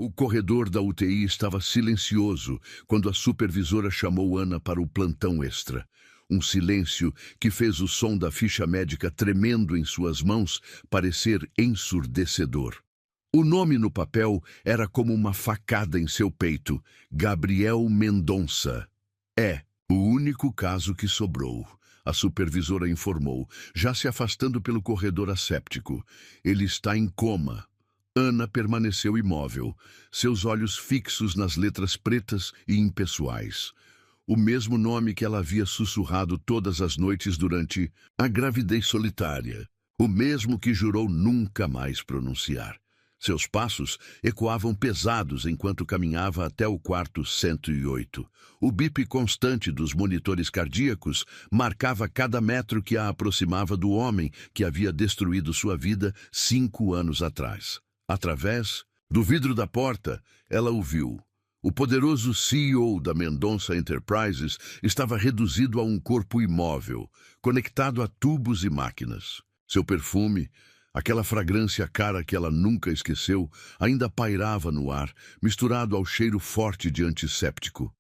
O corredor da UTI estava silencioso quando a supervisora chamou Ana para o plantão extra. Um silêncio que fez o som da ficha médica tremendo em suas mãos parecer ensurdecedor. O nome no papel era como uma facada em seu peito: Gabriel Mendonça. É o único caso que sobrou, a supervisora informou, já se afastando pelo corredor asséptico. Ele está em coma. Ana permaneceu imóvel, seus olhos fixos nas letras pretas e impessoais. O mesmo nome que ela havia sussurrado todas as noites durante a gravidez solitária. O mesmo que jurou nunca mais pronunciar. Seus passos ecoavam pesados enquanto caminhava até o quarto 108. O bip constante dos monitores cardíacos marcava cada metro que a aproximava do homem que havia destruído sua vida 5 anos atrás. Através do vidro da porta, ela o viu. O poderoso CEO da Mendonça Enterprises estava reduzido a um corpo imóvel, conectado a tubos e máquinas. Seu perfume, aquela fragrância cara que ela nunca esqueceu, ainda pairava no ar, misturado ao cheiro forte de antisséptico.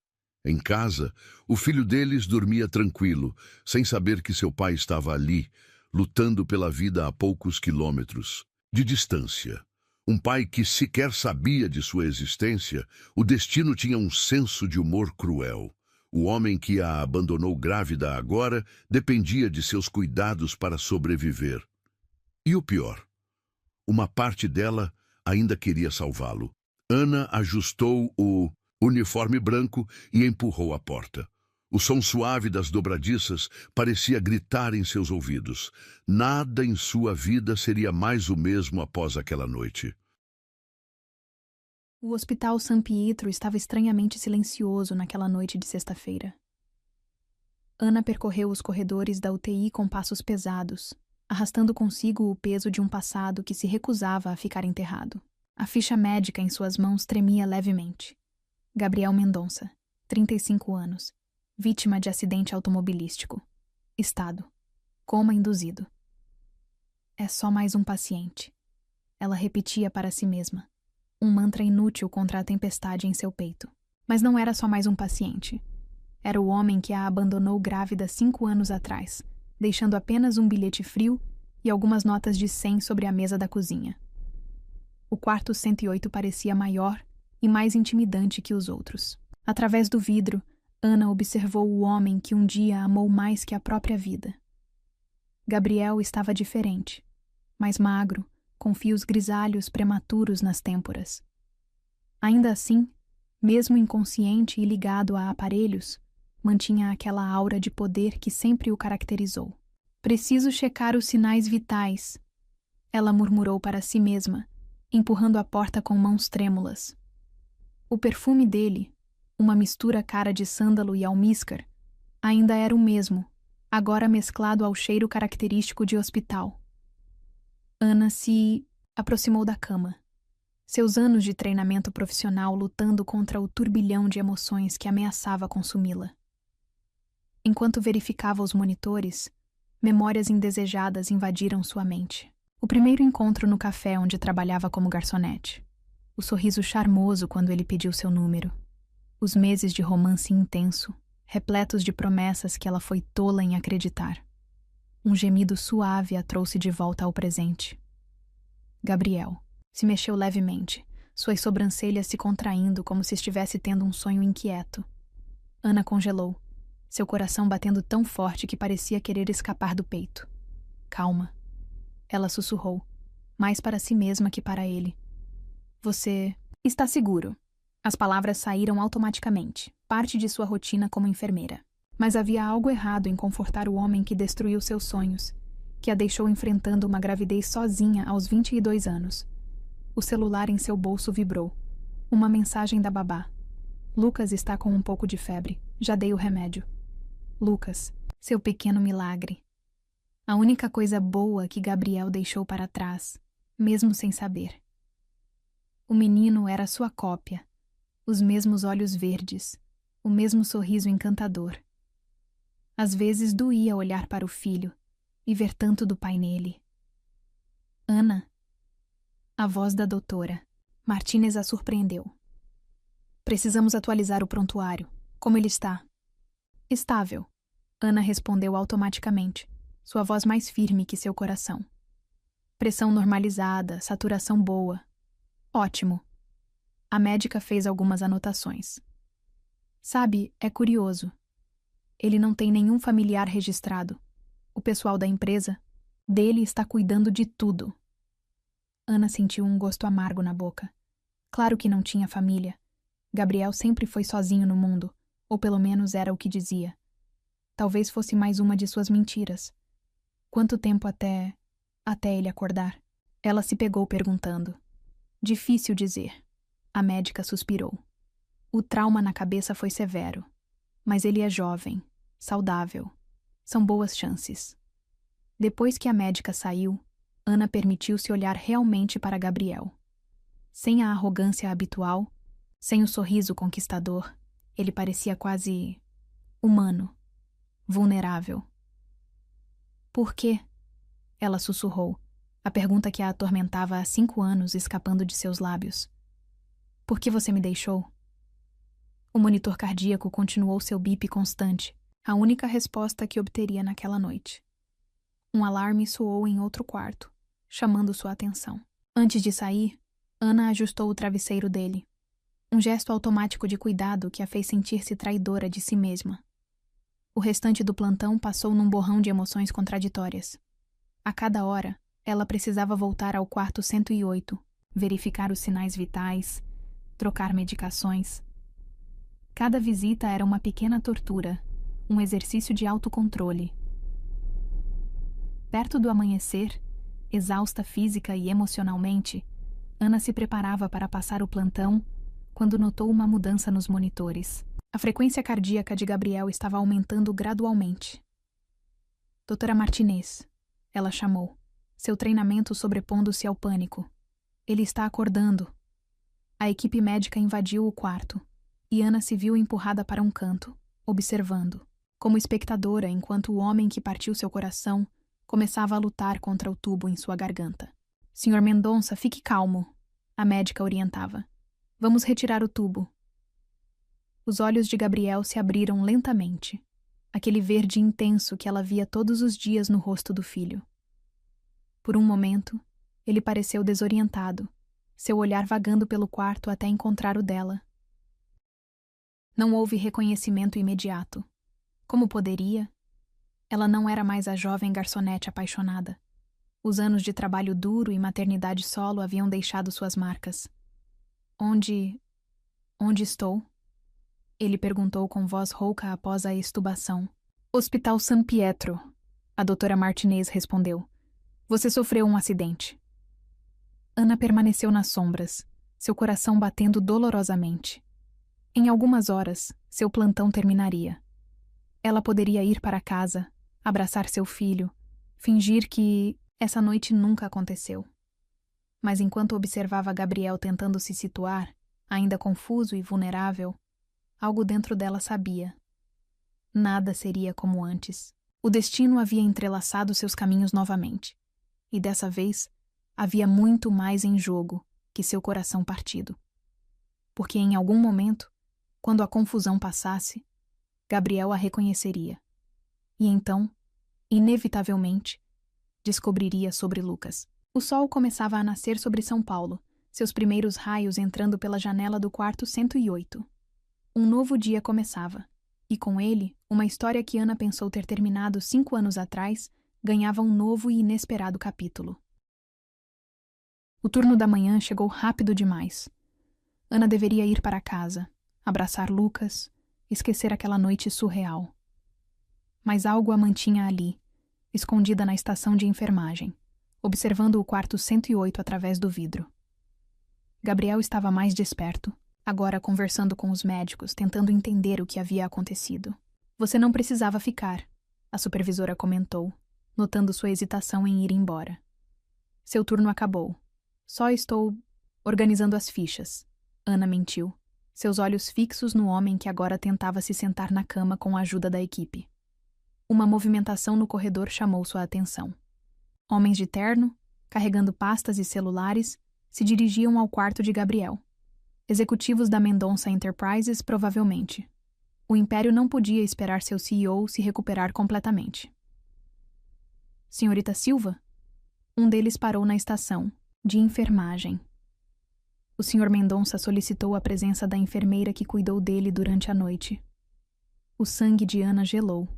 Em casa, o filho deles dormia tranquilo, sem saber que seu pai estava ali, lutando pela vida a poucos quilômetros de distância. Um pai que sequer sabia de sua existência, o destino tinha um senso de humor cruel. O homem que a abandonou grávida agora dependia de seus cuidados para sobreviver. E o pior, uma parte dela ainda queria salvá-lo. Ana ajustou o uniforme branco e empurrou a porta. O som suave das dobradiças parecia gritar em seus ouvidos. Nada em sua vida seria mais o mesmo após aquela noite. O Hospital San Pietro estava estranhamente silencioso naquela noite de sexta-feira. Ana percorreu os corredores da UTI com passos pesados, arrastando consigo o peso de um passado que se recusava a ficar enterrado. A ficha médica em suas mãos tremia levemente. Gabriel Mendonça, 35 anos, vítima de acidente automobilístico. Estado: coma induzido. É só mais um paciente. Ela repetia para si mesma. Um mantra inútil contra a tempestade em seu peito. Mas não era só mais um paciente. Era o homem que a abandonou grávida 5 anos atrás, deixando apenas um bilhete frio e algumas notas de 100 sobre a mesa da cozinha. O quarto 108 parecia maior e mais intimidante que os outros. Através do vidro, Ana observou o homem que um dia amou mais que a própria vida. Gabriel estava diferente, mais magro, com fios grisalhos prematuros nas têmporas. Ainda assim, mesmo inconsciente e ligado a aparelhos, mantinha aquela aura de poder que sempre o caracterizou. Preciso checar os sinais vitais, ela murmurou para si mesma, empurrando a porta com mãos trêmulas. O perfume dele, uma mistura cara de sândalo e almíscar, ainda era o mesmo, agora mesclado ao cheiro característico de hospital. Ana se aproximou da cama. Seus anos de treinamento profissional lutando contra o turbilhão de emoções que ameaçava consumi-la. Enquanto verificava os monitores, memórias indesejadas invadiram sua mente. O primeiro encontro no café onde trabalhava como garçonete. O sorriso charmoso quando ele pediu seu número. Os meses de romance intenso, repletos de promessas que ela foi tola em acreditar. Um gemido suave a trouxe de volta ao presente. Gabriel se mexeu levemente, suas sobrancelhas se contraindo como se estivesse tendo um sonho inquieto. Ana congelou, seu coração batendo tão forte que parecia querer escapar do peito. Calma. Ela sussurrou, mais para si mesma que para ele. Você está seguro. As palavras saíram automaticamente, parte de sua rotina como enfermeira. Mas havia algo errado em confortar o homem que destruiu seus sonhos, que a deixou enfrentando uma gravidez sozinha aos 22 anos. O celular em seu bolso vibrou. Uma mensagem da babá. Lucas está com um pouco de febre. Já dei o remédio. Lucas, seu pequeno milagre. A única coisa boa que Gabriel deixou para trás, mesmo sem saber. O menino era sua cópia. Os mesmos olhos verdes. O mesmo sorriso encantador. Às vezes doía olhar para o filho e ver tanto do pai nele. Ana. A voz da doutora. Martínez a surpreendeu. Precisamos atualizar o prontuário. Como ele está? Estável. Ana respondeu automaticamente, sua voz mais firme que seu coração. Pressão normalizada, saturação boa. Ótimo. A médica fez algumas anotações. Sabe, é curioso. Ele não tem nenhum familiar registrado. O pessoal da empresa dele está cuidando de tudo. Ana sentiu um gosto amargo na boca. Claro que não tinha família. Gabriel sempre foi sozinho no mundo, ou pelo menos era o que dizia. Talvez fosse mais uma de suas mentiras. Quanto tempo até ele acordar? Ela se pegou perguntando. Difícil dizer. A médica suspirou. O trauma na cabeça foi severo. Mas ele é jovem, saudável. São boas chances. Depois que a médica saiu, Ana permitiu-se olhar realmente para Gabriel. Sem a arrogância habitual, sem o sorriso conquistador, ele parecia quase humano, vulnerável. Por quê? Ela sussurrou, a pergunta que a atormentava há 5 anos escapando de seus lábios. Por que você me deixou? O monitor cardíaco continuou seu bip constante, a única resposta que obteria naquela noite. Um alarme soou em outro quarto, chamando sua atenção. Antes de sair, Ana ajustou o travesseiro dele. Um gesto automático de cuidado que a fez sentir-se traidora de si mesma. O restante do plantão passou num borrão de emoções contraditórias. A cada hora, ela precisava voltar ao quarto 108, verificar os sinais vitais, trocar medicações. Cada visita era uma pequena tortura, um exercício de autocontrole. Perto do amanhecer, exausta física e emocionalmente, Ana se preparava para passar o plantão quando notou uma mudança nos monitores. A frequência cardíaca de Gabriel estava aumentando gradualmente. Doutora Martínez, ela chamou, seu treinamento sobrepondo-se ao pânico. Ele está acordando. A equipe médica invadiu o quarto, e Ana se viu empurrada para um canto, observando, como espectadora enquanto o homem que partiu seu coração começava a lutar contra o tubo em sua garganta. Sr. Mendonça, fique calmo, a médica orientava. Vamos retirar o tubo. Os olhos de Gabriel se abriram lentamente, aquele verde intenso que ela via todos os dias no rosto do filho. Por um momento, ele pareceu desorientado, seu olhar vagando pelo quarto até encontrar o dela. Não houve reconhecimento imediato. Como poderia? Ela não era mais a jovem garçonete apaixonada. Os anos de trabalho duro e maternidade solo haviam deixado suas marcas. Onde estou? Ele perguntou com voz rouca após a extubação. Hospital San Pietro, a doutora Martínez respondeu. Você sofreu um acidente. Ana permaneceu nas sombras, seu coração batendo dolorosamente. Em algumas horas, seu plantão terminaria. Ela poderia ir para casa, abraçar seu filho, fingir que essa noite nunca aconteceu. Mas enquanto observava Gabriel tentando se situar, ainda confuso e vulnerável, algo dentro dela sabia. Nada seria como antes. O destino havia entrelaçado seus caminhos novamente. E dessa vez, havia muito mais em jogo que seu coração partido. Porque em algum momento, quando a confusão passasse, Gabriel a reconheceria. E então, inevitavelmente, descobriria sobre Lucas. O sol começava a nascer sobre São Paulo, seus primeiros raios entrando pela janela do quarto 108. Um novo dia começava, e com ele, uma história que Ana pensou ter terminado 5 anos atrás, ganhava um novo e inesperado capítulo. O turno da manhã chegou rápido demais. Ana deveria ir para casa, abraçar Lucas, esquecer aquela noite surreal. Mas algo a mantinha ali, escondida na estação de enfermagem, observando o quarto 108 através do vidro. Gabriel estava mais desperto, agora conversando com os médicos, tentando entender o que havia acontecido. Você não precisava ficar, a supervisora comentou, notando sua hesitação em ir embora. Seu turno acabou. Só estou organizando as fichas. Ana mentiu, seus olhos fixos no homem que agora tentava se sentar na cama com a ajuda da equipe. Uma movimentação no corredor chamou sua atenção. Homens de terno, carregando pastas e celulares, Se dirigiam ao quarto de Gabriel. Executivos da Mendonça Enterprises, provavelmente. O império não podia esperar seu CEO se recuperar completamente. Senhorita Silva? Um deles parou na estação, de enfermagem. O Sr. Mendonça solicitou a presença da enfermeira que cuidou dele durante a noite. O sangue de Ana gelou.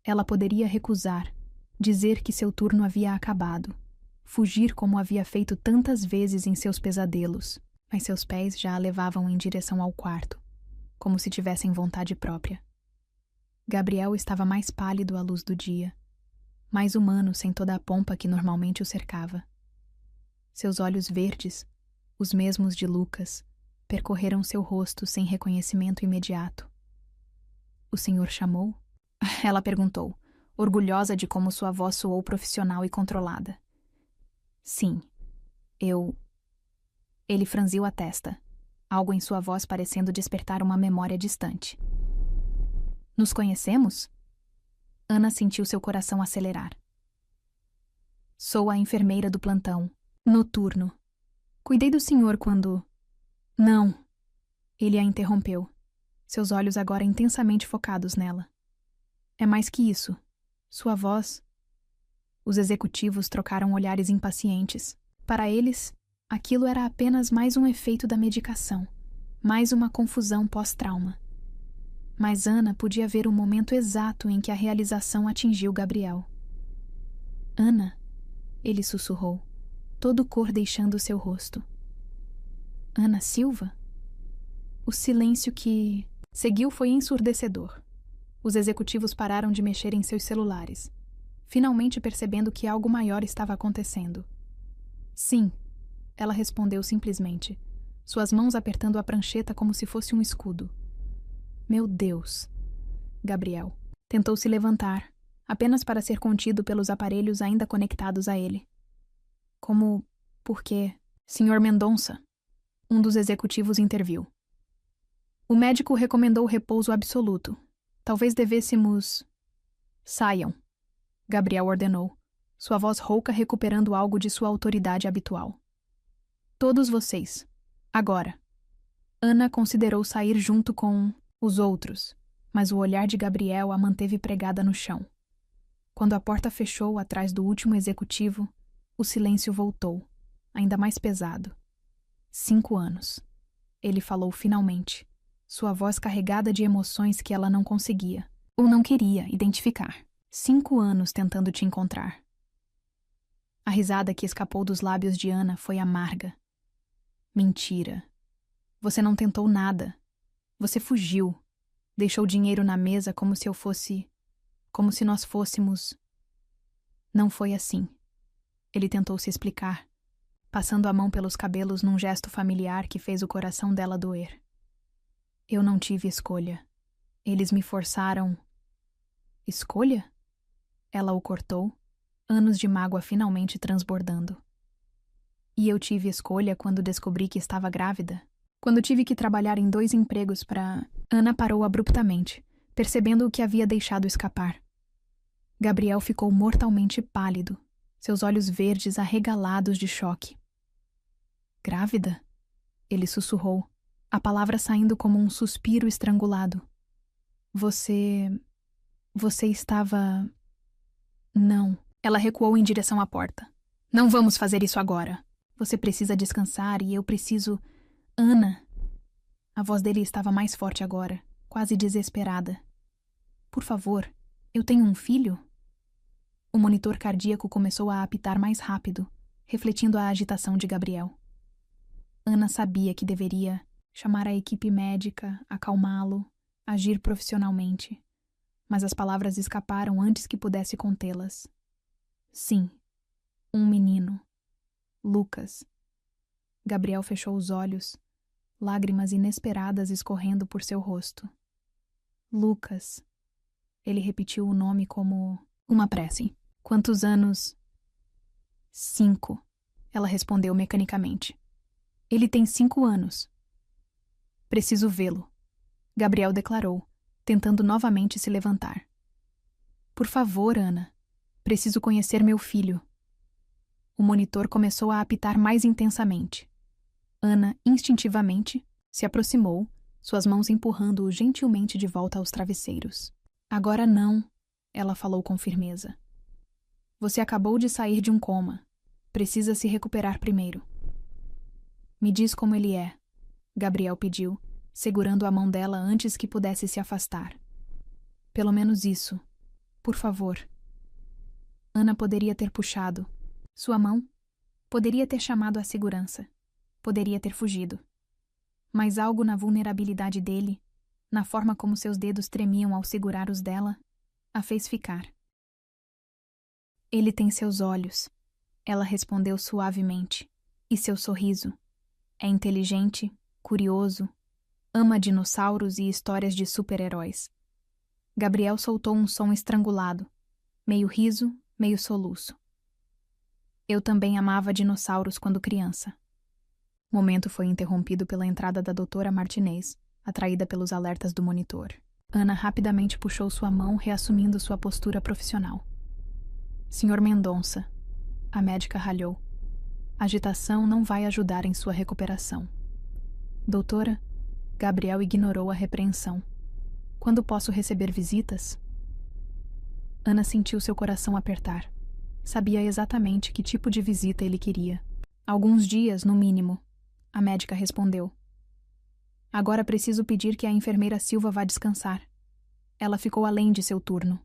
Ela poderia recusar, dizer que seu turno havia acabado, fugir como havia feito tantas vezes em seus pesadelos, mas seus pés já a levavam em direção ao quarto, como se tivessem vontade própria. Gabriel estava mais pálido à luz do dia, mais humano sem toda a pompa que normalmente o cercava. Seus olhos verdes, os mesmos de Lucas, percorreram seu rosto sem reconhecimento imediato. O senhor chamou? Ela perguntou, orgulhosa de como sua voz soou profissional e controlada. Sim, eu... Ele franziu a testa, algo em sua voz parecendo despertar uma memória distante. Nos conhecemos? Ana sentiu seu coração acelerar. Sou a enfermeira do plantão, noturno. Cuidei do senhor quando... Não. Ele a interrompeu, seus olhos agora intensamente focados nela. É mais que isso. Sua voz... Os executivos trocaram olhares impacientes. Para eles, aquilo era apenas mais um efeito da medicação, mais uma confusão pós-trauma. Mas Ana podia ver o momento exato em que a realização atingiu Gabriel. Ana, ele sussurrou, todo cor deixando seu rosto. Ana Silva? O silêncio que seguiu foi ensurdecedor. Os executivos pararam de mexer em seus celulares, finalmente percebendo que algo maior estava acontecendo. Sim, ela respondeu simplesmente, suas mãos apertando a prancheta como se fosse um escudo. Meu Deus! Gabriel tentou se levantar, apenas para ser contido pelos aparelhos ainda conectados a ele. Como... por quê? Sr. Mendonça, um dos executivos interviu. O médico recomendou repouso absoluto. Talvez devêssemos... Saiam, Gabriel ordenou, sua voz rouca recuperando algo de sua autoridade habitual. Todos vocês. Agora. Ana considerou sair junto com os outros, mas o olhar de Gabriel a manteve pregada no chão. Quando a porta fechou atrás do último executivo, o silêncio voltou, ainda mais pesado. 5 anos. Ele falou finalmente, sua voz carregada de emoções que ela não conseguia, ou não queria, identificar. 5 anos tentando te encontrar. A risada que escapou dos lábios de Ana foi amarga. Mentira. Você não tentou nada. Você fugiu. Deixou dinheiro na mesa como se eu fosse... como se nós fôssemos... Não foi assim. Ele tentou se explicar, passando a mão pelos cabelos num gesto familiar que fez o coração dela doer. Eu não tive escolha. Eles me forçaram... Escolha? Ela o cortou, anos de mágoa finalmente transbordando. E eu tive escolha quando descobri que estava grávida. Quando tive que trabalhar em 2 empregos para... Ana parou abruptamente, percebendo o que havia deixado escapar. Gabriel ficou mortalmente pálido, seus olhos verdes arregalados de choque. Grávida? Ele sussurrou, a palavra saindo como um suspiro estrangulado. Você estava... Não. Ela recuou em direção à porta. Não vamos fazer isso agora. Você precisa descansar e eu preciso... Ana! A voz dele estava mais forte agora, quase desesperada. Por favor, eu tenho um filho? O monitor cardíaco começou a apitar mais rápido, refletindo a agitação de Gabriel. Ana sabia que deveria chamar a equipe médica, acalmá-lo, agir profissionalmente. Mas as palavras escaparam antes que pudesse contê-las. Sim, um menino. Lucas. Gabriel fechou os olhos, lágrimas inesperadas escorrendo por seu rosto. Lucas. Ele repetiu o nome como uma prece. Quantos anos? 5. Ela respondeu mecanicamente. Ele tem 5 anos. Preciso vê-lo, Gabriel declarou, tentando novamente se levantar. Por favor, Ana. Preciso conhecer meu filho. O monitor começou a apitar mais intensamente. Ana, instintivamente, se aproximou, suas mãos empurrando-o gentilmente de volta aos travesseiros. Agora não, ela falou com firmeza. Você acabou de sair de um coma. Precisa se recuperar primeiro. Me diz como ele é, Gabriel pediu, segurando a mão dela antes que pudesse se afastar. Pelo menos isso. Por favor. Ana poderia ter puxado sua mão, poderia ter chamado a segurança, poderia ter fugido. Mas algo na vulnerabilidade dele, na forma como seus dedos tremiam ao segurar os dela, a fez ficar. Ele tem seus olhos, ela respondeu suavemente, e seu sorriso. É inteligente, curioso, ama dinossauros e histórias de super-heróis. Gabriel soltou um som estrangulado, meio riso, meio soluço. Eu também amava dinossauros quando criança. O momento foi interrompido pela entrada da doutora Martinez, atraída pelos alertas do monitor. Ana rapidamente puxou sua mão, reassumindo sua postura profissional. Senhor Mendonça, a médica ralhou. Agitação não vai ajudar em sua recuperação. Doutora, Gabriel ignorou a repreensão. Quando posso receber visitas? Ana sentiu seu coração apertar. Sabia exatamente que tipo de visita ele queria. Alguns dias, no mínimo, a médica respondeu. Agora preciso pedir que a enfermeira Silva vá descansar. Ela ficou além de seu turno.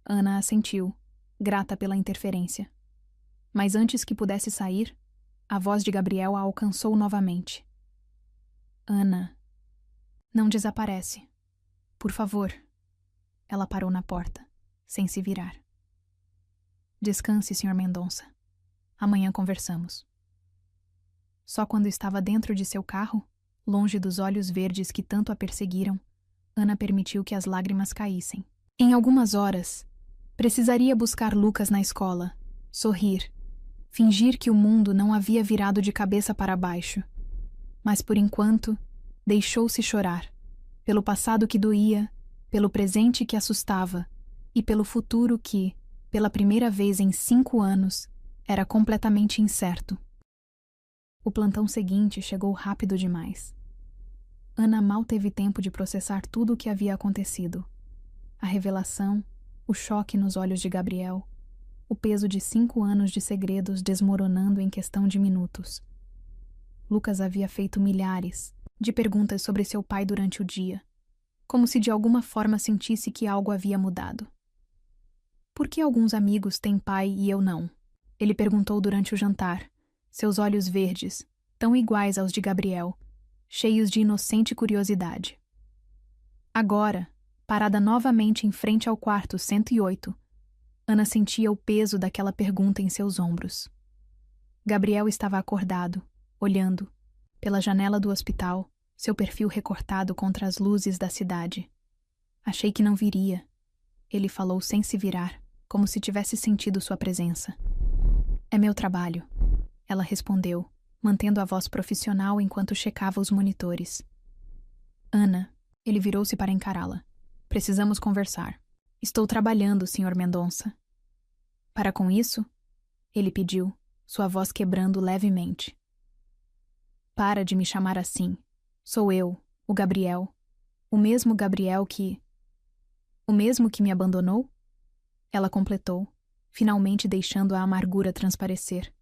Ana assentiu, grata pela interferência. Mas antes que pudesse sair, a voz de Gabriel a alcançou novamente. Ana, não desaparece. Por favor. Ela parou na porta, sem se virar. Descanse, Sr. Mendonça. Amanhã conversamos. Só quando estava dentro de seu carro, longe dos olhos verdes que tanto a perseguiram, Ana permitiu que as lágrimas caíssem. Em algumas horas, precisaria buscar Lucas na escola, sorrir, fingir que o mundo não havia virado de cabeça para baixo. Mas, por enquanto, deixou-se chorar, pelo passado que doía, pelo presente que assustava e pelo futuro que, pela primeira vez em 5 anos, era completamente incerto. O plantão seguinte chegou rápido demais. Ana mal teve tempo de processar tudo o que havia acontecido. A revelação, o choque nos olhos de Gabriel, o peso de 5 anos de segredos desmoronando em questão de minutos. Lucas havia feito milhares de perguntas sobre seu pai durante o dia, como se de alguma forma sentisse que algo havia mudado. Por que alguns amigos têm pai e eu não? Ele perguntou durante o jantar, seus olhos verdes, tão iguais aos de Gabriel, cheios de inocente curiosidade. Agora, parada novamente em frente ao quarto 108, Ana sentia o peso daquela pergunta em seus ombros. Gabriel estava acordado, olhando, pela janela do hospital, seu perfil recortado contra as luzes da cidade. Achei que não viria. Ele falou sem se virar, como se tivesse sentido sua presença. É meu trabalho, ela respondeu, mantendo a voz profissional enquanto checava os monitores. Ana, ele virou-se para encará-la. Precisamos conversar. Estou trabalhando, Sr. Mendonça. Para com isso? Ele pediu, sua voz quebrando levemente. Para de me chamar assim. Sou eu, o Gabriel. O mesmo Gabriel que... O mesmo que me abandonou? Ela completou, finalmente deixando a amargura transparecer.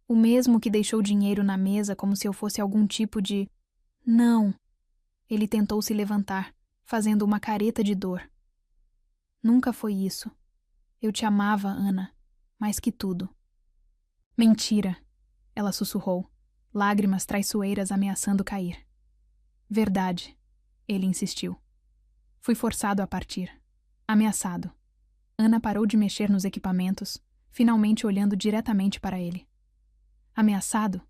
O mesmo que deixou dinheiro na mesa como se eu fosse algum tipo de... Não! Ele tentou se levantar, fazendo uma careta de dor. Nunca foi isso. Eu te amava, Ana, mais que tudo. Mentira! Ela sussurrou, lágrimas traiçoeiras ameaçando cair. Verdade, ele insistiu. Fui forçado a partir. Ameaçado. Ana parou de mexer nos equipamentos, finalmente olhando diretamente para ele. Ameaçado?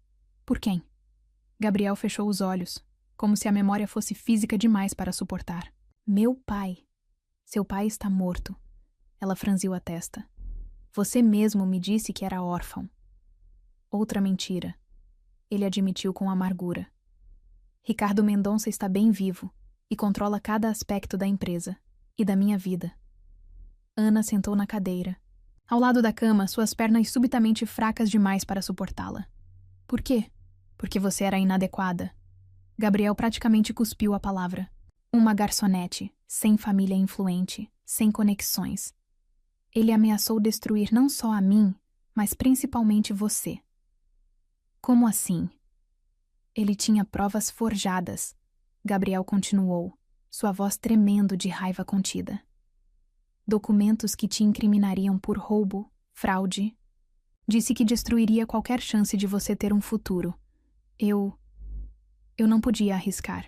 Por quem? Gabriel fechou os olhos, como se a memória fosse física demais para suportar. Meu pai. Seu pai está morto. Ela franziu a testa. Você mesmo me disse que era órfão. Outra mentira. Ele admitiu com amargura. Ricardo Mendonça está bem vivo e controla cada aspecto da empresa e da minha vida. Ana sentou na cadeira, Ao lado da cama, suas pernas subitamente fracas demais para suportá-la. Por quê? Porque você era inadequada. Gabriel praticamente cuspiu a palavra. Uma garçonete, sem família influente, sem conexões. Ele ameaçou destruir não só a mim, mas principalmente você. Como assim? Ele tinha provas forjadas. Gabriel continuou, sua voz tremendo de raiva contida. Documentos que te incriminariam por roubo, fraude. Disse que destruiria qualquer chance de você ter um futuro. Eu não podia arriscar.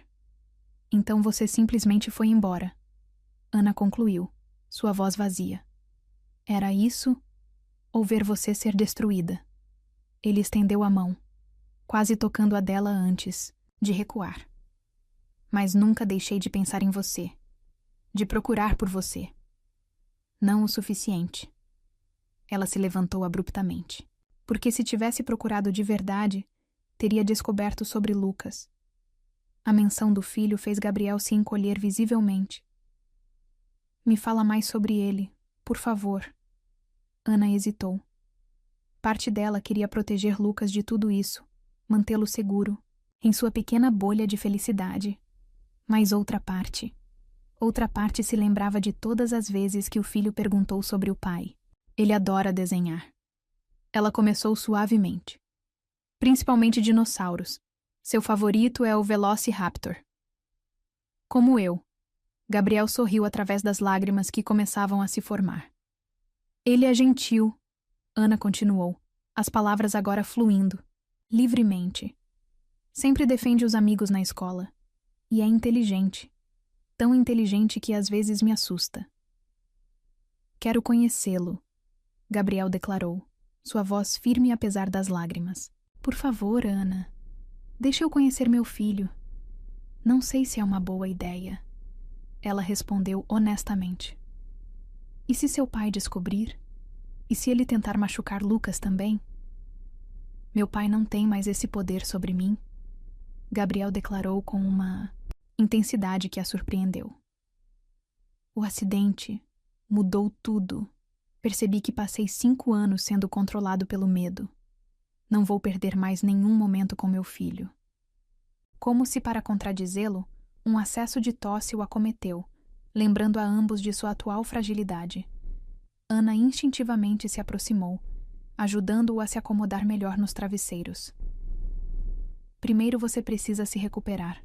Então você simplesmente foi embora. Ana concluiu, sua voz vazia. Era isso ou ver você ser destruída? Ele estendeu a mão, quase tocando a dela antes de recuar. Mas nunca deixei de pensar em você, de procurar por você. Não o suficiente. Ela se levantou abruptamente. Porque se tivesse procurado de verdade, teria descoberto sobre Lucas. A menção do filho fez Gabriel se encolher visivelmente. Me fala mais sobre ele, por favor. Ana hesitou. Parte dela queria proteger Lucas de tudo isso, mantê-lo seguro, em sua pequena bolha de felicidade. Mas outra parte se lembrava de todas as vezes que o filho perguntou sobre o pai. Ele adora desenhar. Ela começou suavemente. Principalmente dinossauros. Seu favorito é o Velociraptor. Como eu. Gabriel sorriu através das lágrimas que começavam a se formar. Ele é gentil, Ana continuou, as palavras agora fluindo, livremente. Sempre defende os amigos na escola. E é inteligente. Tão inteligente que às vezes me assusta. Quero conhecê-lo, Gabriel declarou, sua voz firme apesar das lágrimas. Por favor, Ana, deixa eu conhecer meu filho. Não sei se é uma boa ideia. Ela respondeu honestamente. E se seu pai descobrir? E se ele tentar machucar Lucas também? Meu pai não tem mais esse poder sobre mim, Gabriel declarou com uma intensidade que a surpreendeu. O acidente mudou tudo. Percebi que passei 5 anos sendo controlado pelo medo. Não vou perder mais nenhum momento com meu filho. Como se para contradizê-lo, um acesso de tosse o acometeu, lembrando a ambos de sua atual fragilidade. Ana instintivamente se aproximou, ajudando-o a se acomodar melhor nos travesseiros. Primeiro você precisa se recuperar.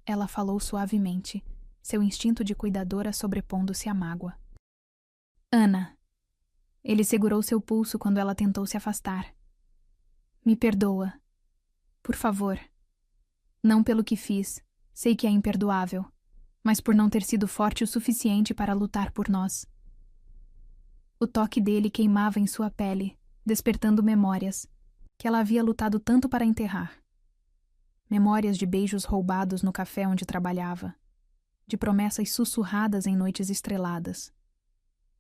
Ela falou suavemente, seu instinto de cuidadora sobrepondo-se à mágoa. Ana. Ele segurou seu pulso quando ela tentou se afastar. Me perdoa. Por favor. Não pelo que fiz, sei que é imperdoável, mas por não ter sido forte o suficiente para lutar por nós. O toque dele queimava em sua pele, despertando memórias, que ela havia lutado tanto para enterrar. Memórias de beijos roubados no café onde trabalhava, de promessas sussurradas em noites estreladas,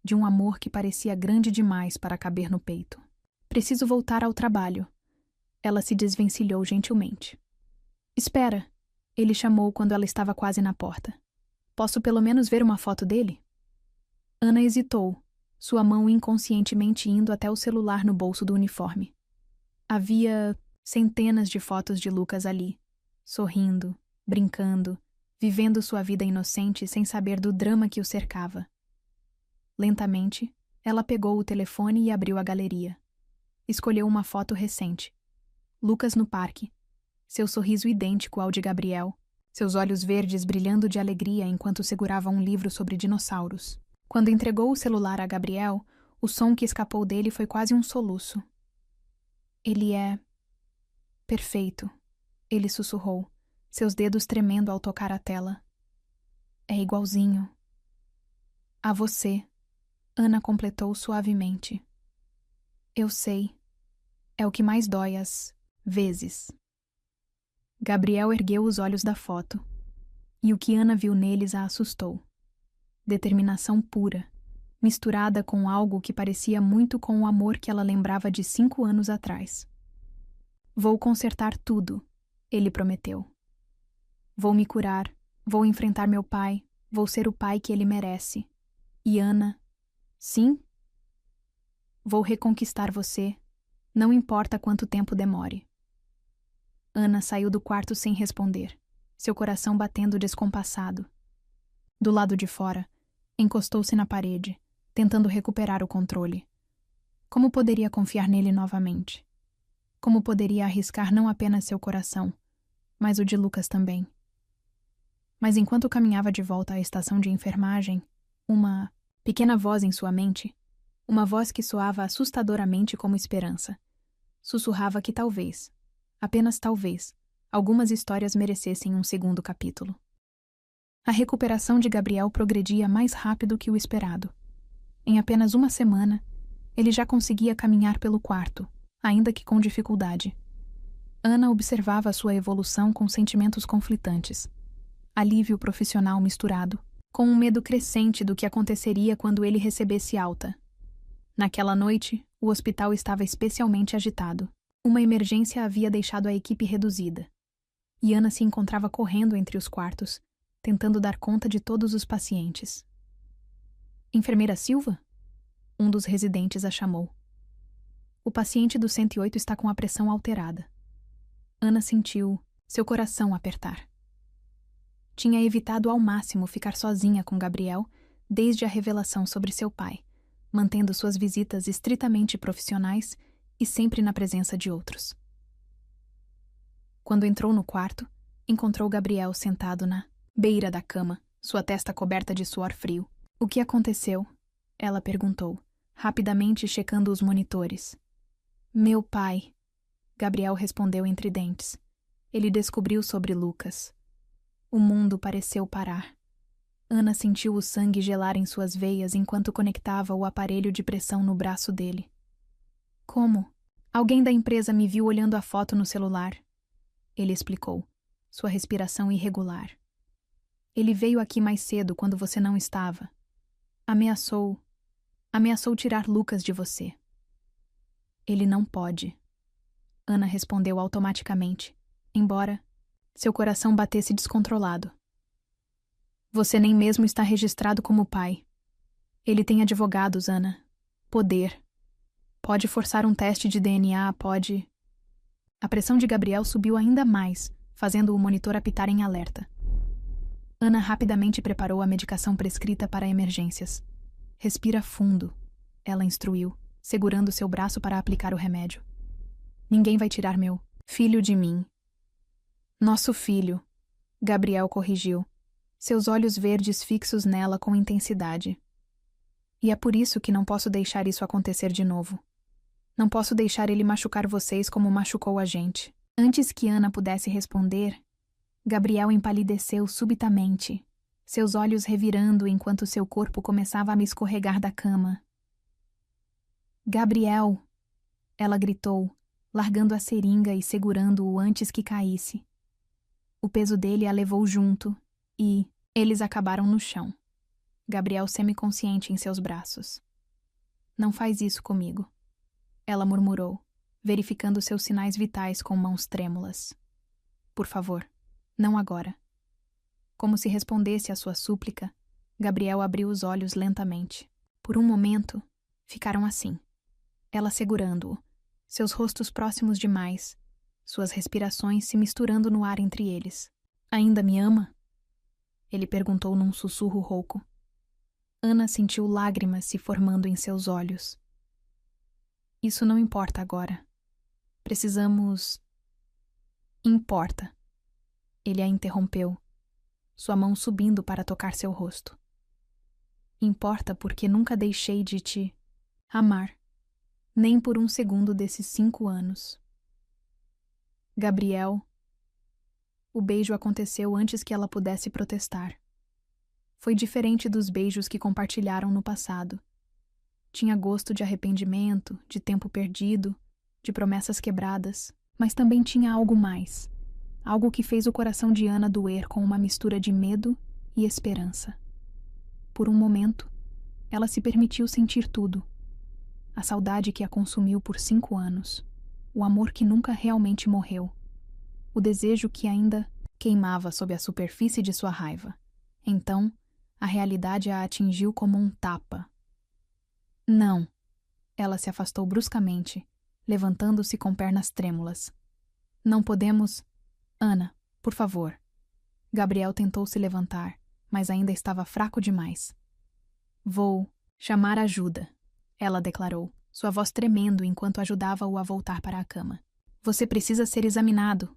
de um amor que parecia grande demais para caber no peito. Preciso voltar ao trabalho. Ela se desvencilhou gentilmente. Espera, ele chamou quando ela estava quase na porta. Posso pelo menos ver uma foto dele? Ana hesitou, sua mão inconscientemente indo até o celular no bolso do uniforme. Havia centenas de fotos de Lucas ali, sorrindo, brincando, vivendo sua vida inocente sem saber do drama que o cercava. Lentamente, ela pegou o telefone e abriu a galeria. Escolheu uma foto recente. Lucas no parque. Seu sorriso idêntico ao de Gabriel, seus olhos verdes brilhando de alegria enquanto segurava um livro sobre dinossauros. Quando entregou o celular a Gabriel, o som que escapou dele foi quase um soluço. Ele é perfeito, ele sussurrou, seus dedos tremendo ao tocar a tela. É igualzinho. A você, Ana completou suavemente. Eu sei. É o que mais dói às vezes. Gabriel ergueu os olhos da foto, e o que Ana viu neles a assustou. Determinação pura, misturada com algo que parecia muito com o amor que ela lembrava de 5 anos atrás. Vou consertar tudo, ele prometeu. Vou me curar, vou enfrentar meu pai, vou ser o pai que ele merece. E Ana, sim? Vou reconquistar você, não importa quanto tempo demore. Ana saiu do quarto sem responder, seu coração batendo descompassado. Do lado de fora, encostou-se na parede, tentando recuperar o controle. Como poderia confiar nele novamente? Como poderia arriscar não apenas seu coração, mas o de Lucas também? Mas enquanto caminhava de volta à estação de enfermagem, uma pequena voz em sua mente, uma voz que soava assustadoramente como esperança, sussurrava que talvez, apenas talvez, algumas histórias merecessem um segundo capítulo. A recuperação de Gabriel progredia mais rápido que o esperado. Em apenas uma semana, ele já conseguia caminhar pelo quarto, ainda que com dificuldade. Ana observava sua evolução com sentimentos conflitantes. Alívio profissional misturado, com um medo crescente do que aconteceria quando ele recebesse alta. Naquela noite, o hospital estava especialmente agitado. Uma emergência havia deixado a equipe reduzida. E Ana se encontrava correndo entre os quartos, tentando dar conta de todos os pacientes. Enfermeira Silva? Um dos residentes a chamou. O paciente do 108 está com a pressão alterada. Ana sentiu seu coração apertar. Tinha evitado ao máximo ficar sozinha com Gabriel desde a revelação sobre seu pai, mantendo suas visitas estritamente profissionais e sempre na presença de outros. Quando entrou no quarto, encontrou Gabriel sentado na beira da cama, sua testa coberta de suor frio. O que aconteceu? Ela perguntou, rapidamente checando os monitores. Meu pai, Gabriel respondeu entre dentes. Ele descobriu sobre Lucas. O mundo pareceu parar. Ana sentiu o sangue gelar em suas veias enquanto conectava o aparelho de pressão no braço dele. Como? Alguém da empresa me viu olhando a foto no celular. Ele explicou, sua respiração irregular. Ele veio aqui mais cedo quando você não estava. Ameaçou tirar Lucas de você. Ele não pode. Ana respondeu automaticamente, embora seu coração batesse descontrolado. Você nem mesmo está registrado como pai. Ele tem advogados, Ana. Poder. Pode forçar um teste de DNA, pode... A pressão de Gabriel subiu ainda mais, fazendo o monitor apitar em alerta. Ana rapidamente preparou a medicação prescrita para emergências. Respira fundo, ela instruiu, segurando seu braço para aplicar o remédio. Ninguém vai tirar meu filho de mim. Nosso filho, Gabriel corrigiu, seus olhos verdes fixos nela com intensidade. E é por isso que não posso deixar isso acontecer de novo. Não posso deixar ele machucar vocês como machucou a gente. Antes que Ana pudesse responder, Gabriel empalideceu subitamente, seus olhos revirando enquanto seu corpo começava a me escorregar da cama. Gabriel! Ela gritou, largando a seringa e segurando-o antes que caísse. O peso dele a levou junto e eles acabaram no chão. Gabriel semiconsciente em seus braços. Não faz isso comigo, ela murmurou, verificando seus sinais vitais com mãos trêmulas. Por favor, não agora. Como se respondesse à sua súplica, Gabriel abriu os olhos lentamente. Por um momento, ficaram assim, ela segurando-o, seus rostos próximos demais, suas respirações se misturando no ar entre eles. Ainda me ama? Ele perguntou num sussurro rouco. Ana sentiu lágrimas se formando em seus olhos. Isso não importa agora. Precisamos... Importa. Ele a interrompeu, sua mão subindo para tocar seu rosto. Importa porque nunca deixei de te amar, nem por um segundo desses 5 anos. Gabriel... O beijo aconteceu antes que ela pudesse protestar. Foi diferente dos beijos que compartilharam no passado. Tinha gosto de arrependimento, de tempo perdido, de promessas quebradas, mas também tinha algo mais. Algo que fez o coração de Ana doer com uma mistura de medo e esperança. Por um momento, ela se permitiu sentir tudo. A saudade que a consumiu por 5 anos. O amor que nunca realmente morreu. O desejo que ainda queimava sob a superfície de sua raiva. Então, a realidade a atingiu como um tapa. Não, Ela se afastou bruscamente, levantando-se com pernas trêmulas. Não podemos... Ana, por favor. Gabriel tentou se levantar, mas ainda estava fraco demais. Vou chamar ajuda, ela declarou, sua voz tremendo enquanto ajudava-o a voltar para a cama. Você precisa ser examinado.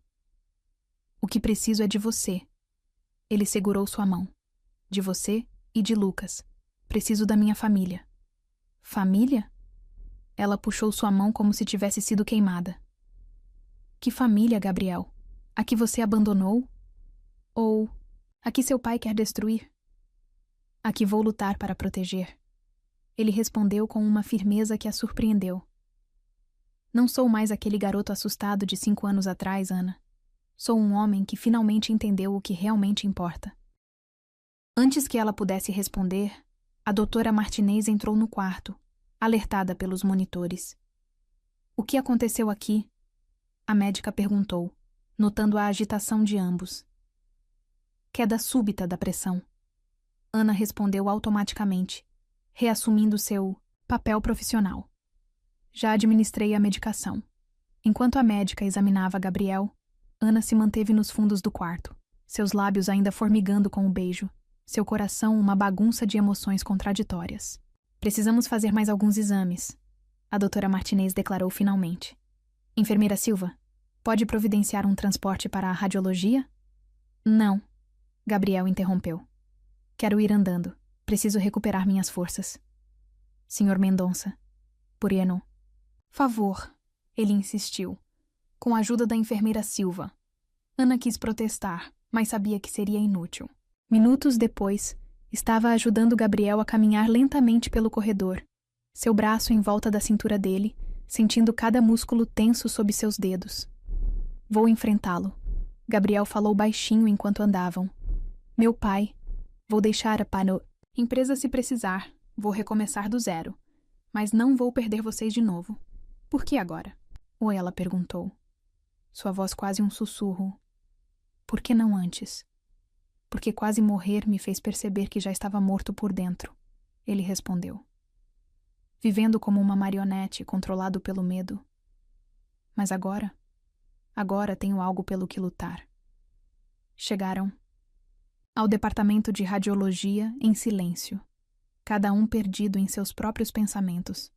O que preciso é de você. Ele segurou sua mão. De você e de Lucas. Preciso da minha família. Família? Ela puxou sua mão como se tivesse sido queimada. Que família, Gabriel? A que você abandonou? Ou a que seu pai quer destruir? A que vou lutar para proteger. Ele respondeu com uma firmeza que a surpreendeu. Não sou mais aquele garoto assustado de 5 anos atrás, Ana. Sou um homem que finalmente entendeu o que realmente importa. Antes que ela pudesse responder, a doutora Martinez entrou no quarto, alertada pelos monitores. O que aconteceu aqui? A médica perguntou, notando a agitação de ambos. Queda súbita da pressão. Ana respondeu automaticamente, reassumindo seu papel profissional. Já administrei a medicação. Enquanto a médica examinava Gabriel, Ana se manteve nos fundos do quarto, seus lábios ainda formigando com o beijo, seu coração uma bagunça de emoções contraditórias. Precisamos fazer mais alguns exames, a doutora Martinez declarou finalmente. Enfermeira Silva, pode providenciar um transporte para a radiologia? Não, Gabriel interrompeu. Quero ir andando. Preciso recuperar minhas forças. Senhor Mendonça. Puriano. Favor, ele insistiu, com a ajuda da enfermeira Silva. Ana quis protestar, mas sabia que seria inútil. Minutos depois, estava ajudando Gabriel a caminhar lentamente pelo corredor, seu braço em volta da cintura dele, sentindo cada músculo tenso sob seus dedos. Vou enfrentá-lo. Gabriel falou baixinho enquanto andavam. Meu pai. Vou deixar a empresa se precisar. Vou recomeçar do zero. Mas não vou perder vocês de novo. Por que agora? Ou ela perguntou. Sua voz quase um sussurro. Por que não antes? Porque quase morrer me fez perceber que já estava morto por dentro. Ele respondeu. Vivendo como uma marionete, controlado pelo medo. Mas agora? Agora tenho algo pelo que lutar. Chegaram ao departamento de radiologia em silêncio, cada um perdido em seus próprios pensamentos.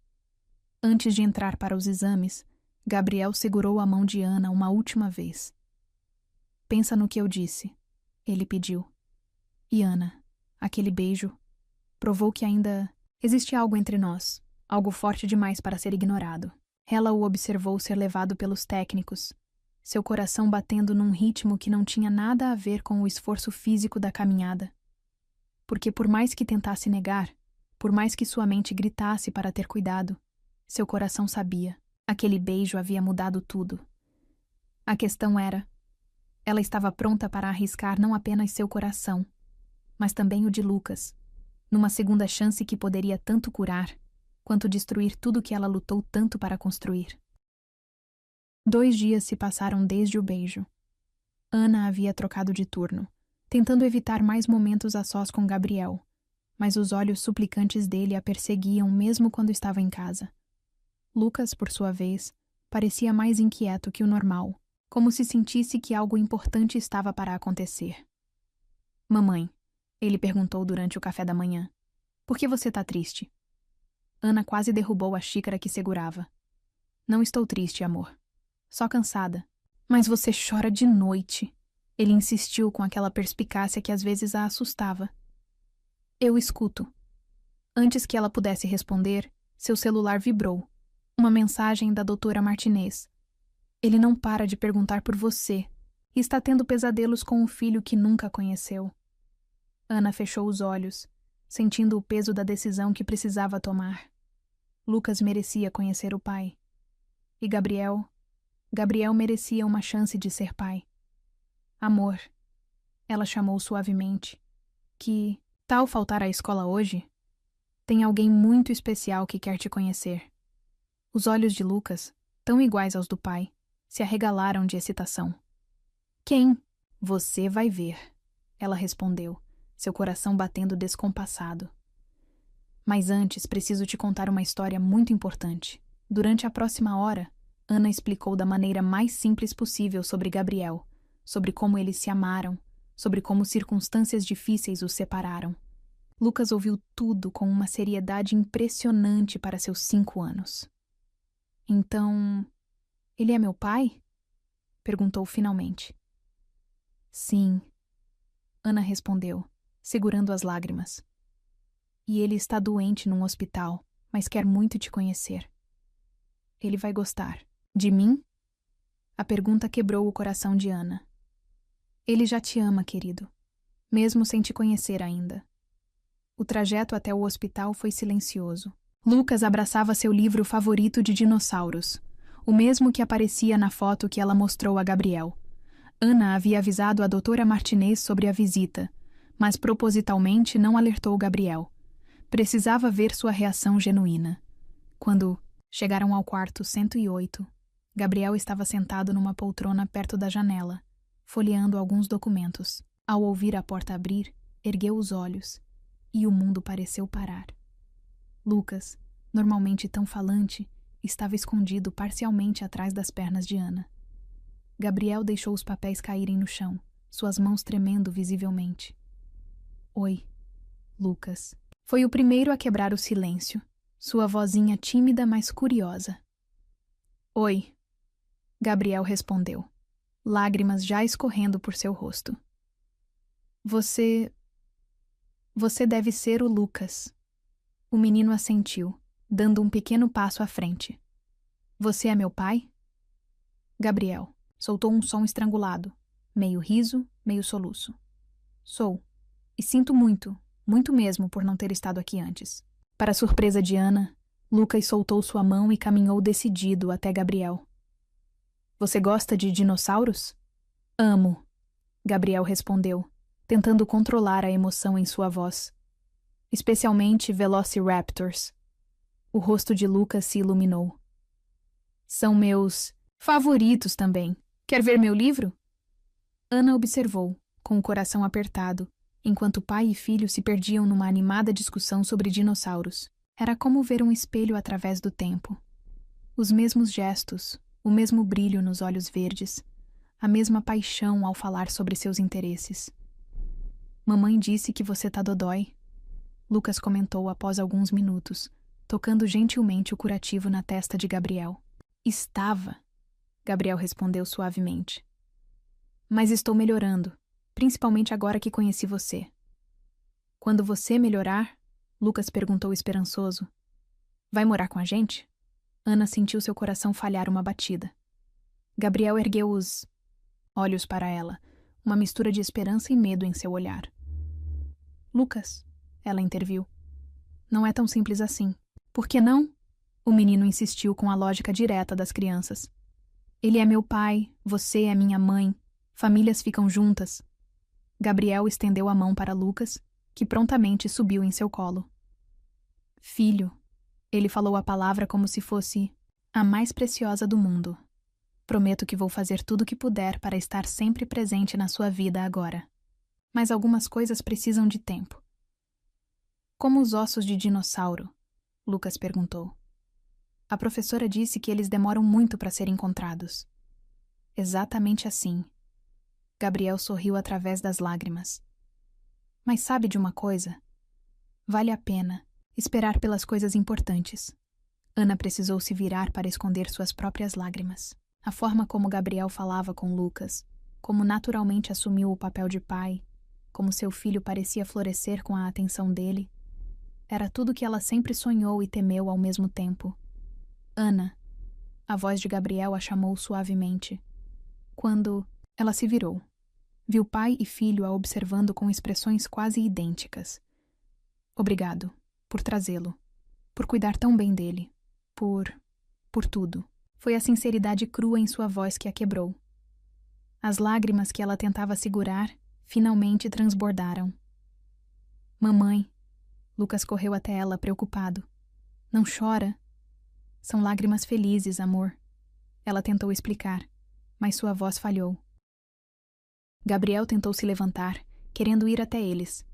Antes de entrar para os exames, Gabriel segurou a mão de Ana uma última vez. Pensa no que eu disse, ele pediu. E Ana, aquele beijo, provou que ainda existe algo entre nós, algo forte demais para ser ignorado. Ela o observou ser levado pelos técnicos, seu coração batendo num ritmo que não tinha nada a ver com o esforço físico da caminhada. Porque por mais que tentasse negar, por mais que sua mente gritasse para ter cuidado, seu coração sabia. Aquele beijo havia mudado tudo. A questão era, ela estava pronta para arriscar não apenas seu coração, mas também o de Lucas, numa segunda chance que poderia tanto curar, quanto destruir tudo que ela lutou tanto para construir. 2 dias se passaram desde o beijo. Ana havia trocado de turno, tentando evitar mais momentos a sós com Gabriel, mas os olhos suplicantes dele a perseguiam mesmo quando estava em casa. Lucas, por sua vez, parecia mais inquieto que o normal, como se sentisse que algo importante estava para acontecer. Mamãe, ele perguntou durante o café da manhã, por que você está triste? Ana quase derrubou a xícara que segurava. Não estou triste, amor. Só cansada. Mas você chora de noite. Ele insistiu com aquela perspicácia que às vezes a assustava. Eu escuto. Antes que ela pudesse responder, seu celular vibrou. Uma mensagem da doutora Martinez. Ele não para de perguntar por você e está tendo pesadelos com um filho que nunca conheceu. Ana fechou os olhos, sentindo o peso da decisão que precisava tomar. Lucas merecia conhecer o pai. E Gabriel merecia uma chance de ser pai. Amor, ela chamou suavemente. Que tal faltar à escola hoje? Tem alguém muito especial que quer te conhecer. Os olhos de Lucas, tão iguais aos do pai, se arregalaram de excitação. Quem? Você vai ver, ela respondeu, seu coração batendo descompassado. Mas antes, preciso te contar uma história muito importante. Durante a próxima hora, Ana explicou da maneira mais simples possível sobre Gabriel, sobre como eles se amaram, sobre como circunstâncias difíceis os separaram. Lucas ouviu tudo com uma seriedade impressionante para seus 5 anos. Então, ele é meu pai? Perguntou finalmente. Sim, Ana respondeu, segurando as lágrimas. E ele está doente num hospital, mas quer muito te conhecer. Ele vai gostar. De mim? A pergunta quebrou o coração de Ana. Ele já te ama, querido, mesmo sem te conhecer ainda. O trajeto até o hospital foi silencioso. Lucas abraçava seu livro favorito de dinossauros, o mesmo que aparecia na foto que ela mostrou a Gabriel. Ana havia avisado a doutora Martinez sobre a visita, mas propositalmente não alertou Gabriel. Precisava ver sua reação genuína. Quando chegaram ao quarto 108, Gabriel estava sentado numa poltrona perto da janela, folheando alguns documentos. Ao ouvir a porta abrir, ergueu os olhos, e o mundo pareceu parar. Lucas, normalmente tão falante, estava escondido parcialmente atrás das pernas de Ana. Gabriel deixou os papéis caírem no chão, suas mãos tremendo visivelmente. Oi, Lucas. Foi o primeiro a quebrar o silêncio, sua vozinha tímida, mas curiosa. Oi, Gabriel respondeu, lágrimas já escorrendo por seu rosto. Você deve ser o Lucas. O menino assentiu, dando um pequeno passo à frente. Você é meu pai? Gabriel soltou um som estrangulado, meio riso, meio soluço. Sou, e sinto muito, muito mesmo por não ter estado aqui antes. Para surpresa de Ana, Lucas soltou sua mão e caminhou decidido até Gabriel. Você gosta de dinossauros? Amo, Gabriel respondeu, tentando controlar a emoção em sua voz. Especialmente Velociraptors. O rosto de Lucas se iluminou. São meus favoritos também. Quer ver meu livro? Ana observou, com o coração apertado, enquanto pai e filho se perdiam numa animada discussão sobre dinossauros. Era como ver um espelho através do tempo. Os mesmos gestos, o mesmo brilho nos olhos verdes, a mesma paixão ao falar sobre seus interesses. Mamãe disse que você tá dodói, Lucas comentou após alguns minutos, tocando gentilmente o curativo na testa de Gabriel. Estava, Gabriel respondeu suavemente. Mas estou melhorando, principalmente agora que conheci você. Quando você melhorar, Lucas perguntou esperançoso, vai morar com a gente? Ana sentiu seu coração falhar uma batida. Gabriel ergueu os olhos para ela, uma mistura de esperança e medo em seu olhar. Lucas, ela interviu. Não é tão simples assim. Por que não? O menino insistiu com a lógica direta das crianças. Ele é meu pai, você é minha mãe, famílias ficam juntas. Gabriel estendeu a mão para Lucas, que prontamente subiu em seu colo. Filho, ele falou a palavra como se fosse a mais preciosa do mundo. Prometo que vou fazer tudo o que puder para estar sempre presente na sua vida agora. Mas algumas coisas precisam de tempo. Como os ossos de dinossauro? Lucas perguntou. A professora disse que eles demoram muito para serem encontrados. Exatamente assim. Gabriel sorriu através das lágrimas. Mas sabe de uma coisa? Vale a pena esperar pelas coisas importantes. Ana precisou se virar para esconder suas próprias lágrimas. A forma como Gabriel falava com Lucas, como naturalmente assumiu o papel de pai, como seu filho parecia florescer com a atenção dele, era tudo que ela sempre sonhou e temeu ao mesmo tempo. Ana, a voz de Gabriel a chamou suavemente. Quando ela se virou, viu pai e filho a observando com expressões quase idênticas. Obrigado, por trazê-lo, por cuidar tão bem dele, por tudo. Foi a sinceridade crua em sua voz que a quebrou. As lágrimas que ela tentava segurar finalmente transbordaram. Mamãe, Lucas correu até ela preocupado. Não chora. São lágrimas felizes, amor. Ela tentou explicar, mas sua voz falhou. Gabriel tentou se levantar, querendo ir até eles,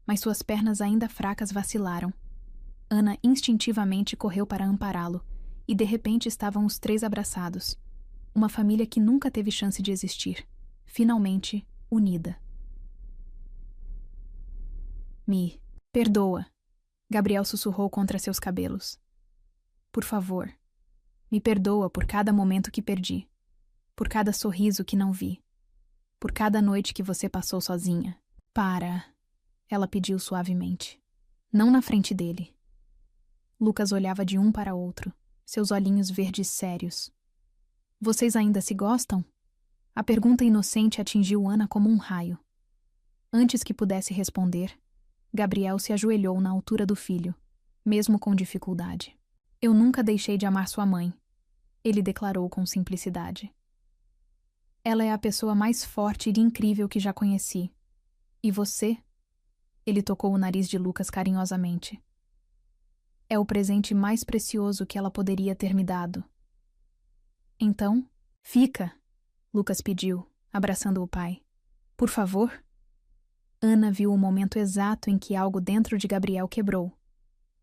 mas suas pernas ainda fracas vacilaram. Ana instintivamente correu para ampará-lo, e de repente estavam os três abraçados. Uma família que nunca teve chance de existir, finalmente unida. Me perdoa, Gabriel sussurrou contra seus cabelos. Por favor, me perdoa por cada momento que perdi, por cada sorriso que não vi, por cada noite que você passou sozinha. Para, ela pediu suavemente. Não na frente dele. Lucas olhava de um para outro, seus olhinhos verdes sérios. Vocês ainda se gostam? A pergunta inocente atingiu Ana como um raio. Antes que pudesse responder, Gabriel se ajoelhou na altura do filho, mesmo com dificuldade. Eu nunca deixei de amar sua mãe, ele declarou com simplicidade. Ela é a pessoa mais forte e incrível que já conheci. E você? Ele tocou o nariz de Lucas carinhosamente. É o presente mais precioso que ela poderia ter me dado. Então, fica, Lucas pediu, abraçando o pai. Por favor? Ana viu o momento exato em que algo dentro de Gabriel quebrou.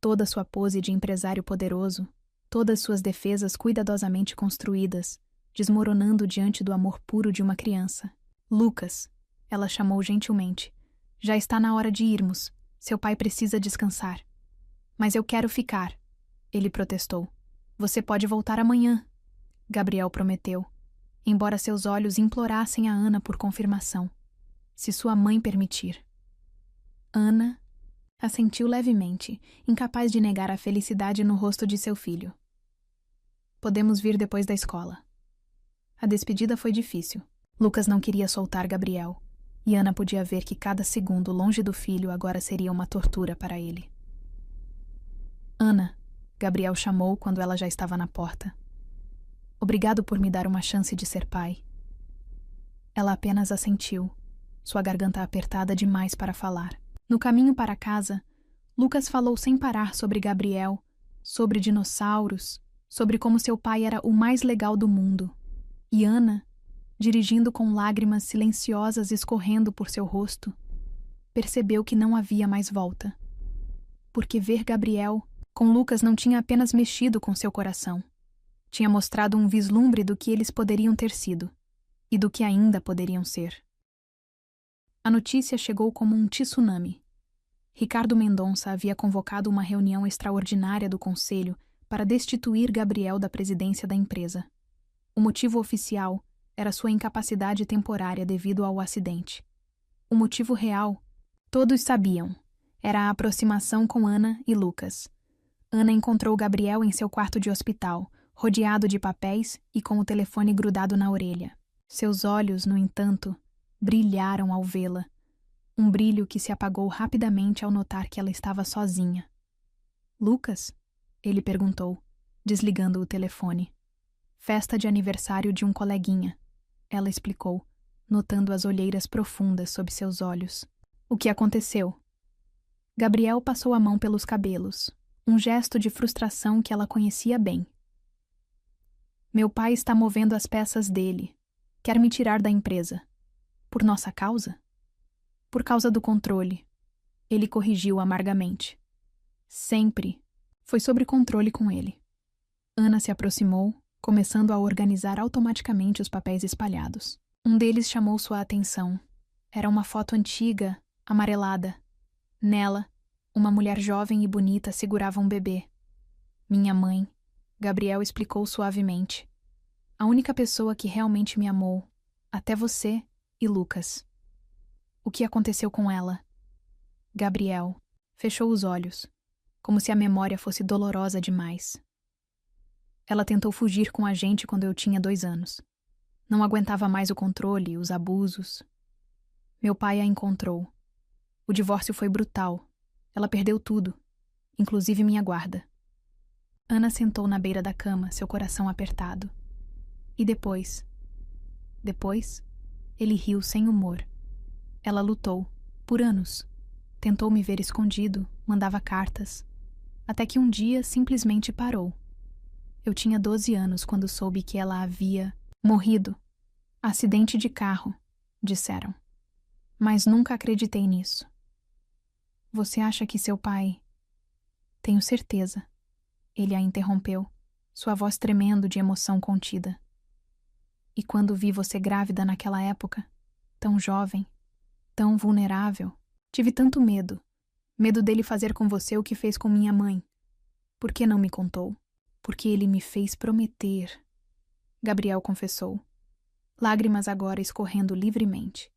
Toda sua pose de empresário poderoso, todas suas defesas cuidadosamente construídas, desmoronando diante do amor puro de uma criança. Lucas, ela chamou gentilmente. Já está na hora de irmos. Seu pai precisa descansar. Mas eu quero ficar, ele protestou. Você pode voltar amanhã, Gabriel prometeu, embora seus olhos implorassem a Ana por confirmação. Se sua mãe permitir. Ana assentiu levemente, incapaz de negar a felicidade no rosto de seu filho. Podemos vir depois da escola. A despedida foi difícil. Lucas não queria soltar Gabriel, e Ana podia ver que cada segundo longe do filho agora seria uma tortura para ele. Ana, Gabriel chamou quando ela já estava na porta. Obrigado por me dar uma chance de ser pai. Ela apenas assentiu, sua garganta apertada demais para falar. No caminho para casa, Lucas falou sem parar sobre Gabriel, sobre dinossauros, sobre como seu pai era o mais legal do mundo. E Ana, dirigindo com lágrimas silenciosas escorrendo por seu rosto, percebeu que não havia mais volta. Porque ver Gabriel com Lucas não tinha apenas mexido com seu coração. Tinha mostrado um vislumbre do que eles poderiam ter sido, e do que ainda poderiam ser. A notícia chegou como um tsunami. Ricardo Mendonça havia convocado uma reunião extraordinária do conselho para destituir Gabriel da presidência da empresa. O motivo oficial era sua incapacidade temporária devido ao acidente. O motivo real, todos sabiam, era a aproximação com Ana e Lucas. Ana encontrou Gabriel em seu quarto de hospital, rodeado de papéis e com o telefone grudado na orelha. Seus olhos, no entanto, brilharam ao vê-la. Um brilho que se apagou rapidamente ao notar que ela estava sozinha. Lucas? Ele perguntou, desligando o telefone. Festa de aniversário de um coleguinha, ela explicou, notando as olheiras profundas sob seus olhos. O que aconteceu? Gabriel passou a mão pelos cabelos, um gesto de frustração que ela conhecia bem. Meu pai está movendo as peças dele. Quer me tirar da empresa. Por nossa causa? Por causa do controle. Ele corrigiu amargamente. Sempre. Foi sobre controle com ele. Ana se aproximou, começando a organizar automaticamente os papéis espalhados. Um deles chamou sua atenção. Era uma foto antiga, amarelada. Nela, uma mulher jovem e bonita segurava um bebê. Minha mãe, Gabriel explicou suavemente. A única pessoa que realmente me amou, até você e Lucas. O que aconteceu com ela? Gabriel fechou os olhos, como se a memória fosse dolorosa demais. Ela tentou fugir com a gente quando eu tinha 2 anos. Não aguentava mais o controle, os abusos. Meu pai a encontrou. O divórcio foi brutal. Ela perdeu tudo, inclusive minha guarda. Ana sentou na beira da cama, seu coração apertado. E depois? Depois, ele riu sem humor. Ela lutou, por anos. Tentou me ver escondido, mandava cartas. Até que um dia simplesmente parou. Eu tinha 12 anos quando soube que ela havia morrido. Acidente de carro, disseram. Mas nunca acreditei nisso. Você acha que seu pai... Tenho certeza. Ele a interrompeu, sua voz tremendo de emoção contida. E quando vi você grávida naquela época, tão jovem, tão vulnerável, tive tanto medo. Medo dele fazer com você o que fez com minha mãe. Por que não me contou? Porque ele me fez prometer. Gabriel confessou, lágrimas agora escorrendo livremente.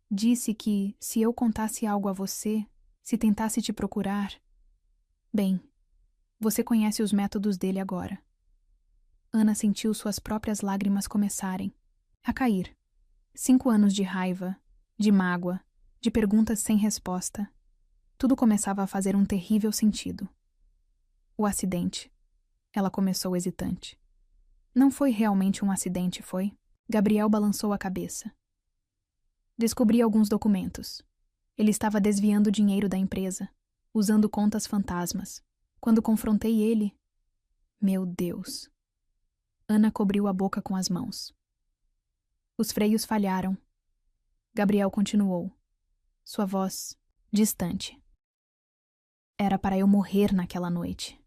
Disse que, se eu contasse algo a você, se tentasse te procurar... Bem, você conhece os métodos dele agora. Ana sentiu suas próprias lágrimas começarem a cair. 5 anos de raiva, de mágoa, de perguntas sem resposta. Tudo começava a fazer um terrível sentido. O acidente. Ela começou hesitante. Não foi realmente um acidente, foi? Gabriel balançou a cabeça. Descobri alguns documentos. Ele estava desviando dinheiro da empresa, usando contas fantasmas. Quando confrontei ele... Meu Deus! Ana cobriu a boca com as mãos. Os freios falharam. Gabriel continuou, sua voz distante. Era para eu morrer naquela noite.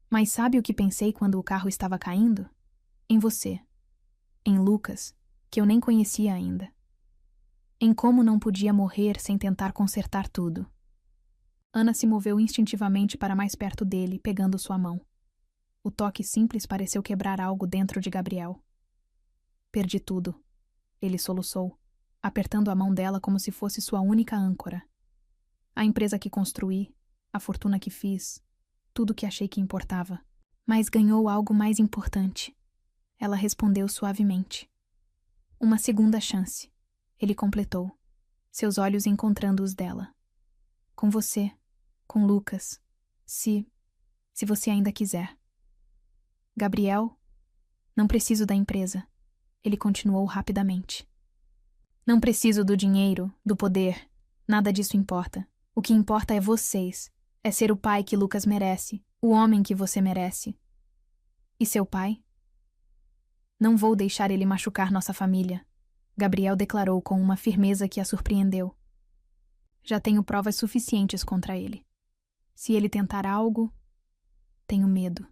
Mas sabe o que pensei quando o carro estava caindo? Em você. Em Lucas, que eu nem conhecia ainda. Em como não podia morrer sem tentar consertar tudo. Ana se moveu instintivamente para mais perto dele, pegando sua mão. O toque simples pareceu quebrar algo dentro de Gabriel. Perdi tudo. Ele soluçou, apertando a mão dela como se fosse sua única âncora. A empresa que construí, a fortuna que fiz, tudo que achei que importava. Mas ganhou algo mais importante. Ela respondeu suavemente. Uma segunda chance. Ele completou, seus olhos encontrando os dela. Com você, com Lucas, se você ainda quiser. Gabriel, não preciso da empresa. Ele continuou rapidamente. Não preciso do dinheiro, do poder. Nada disso importa. O que importa é vocês. É ser o pai que Lucas merece, o homem que você merece. E seu pai? Não vou deixar ele machucar nossa família, Gabriel declarou com uma firmeza que a surpreendeu. Já tenho provas suficientes contra ele. Se ele tentar algo... Tenho medo,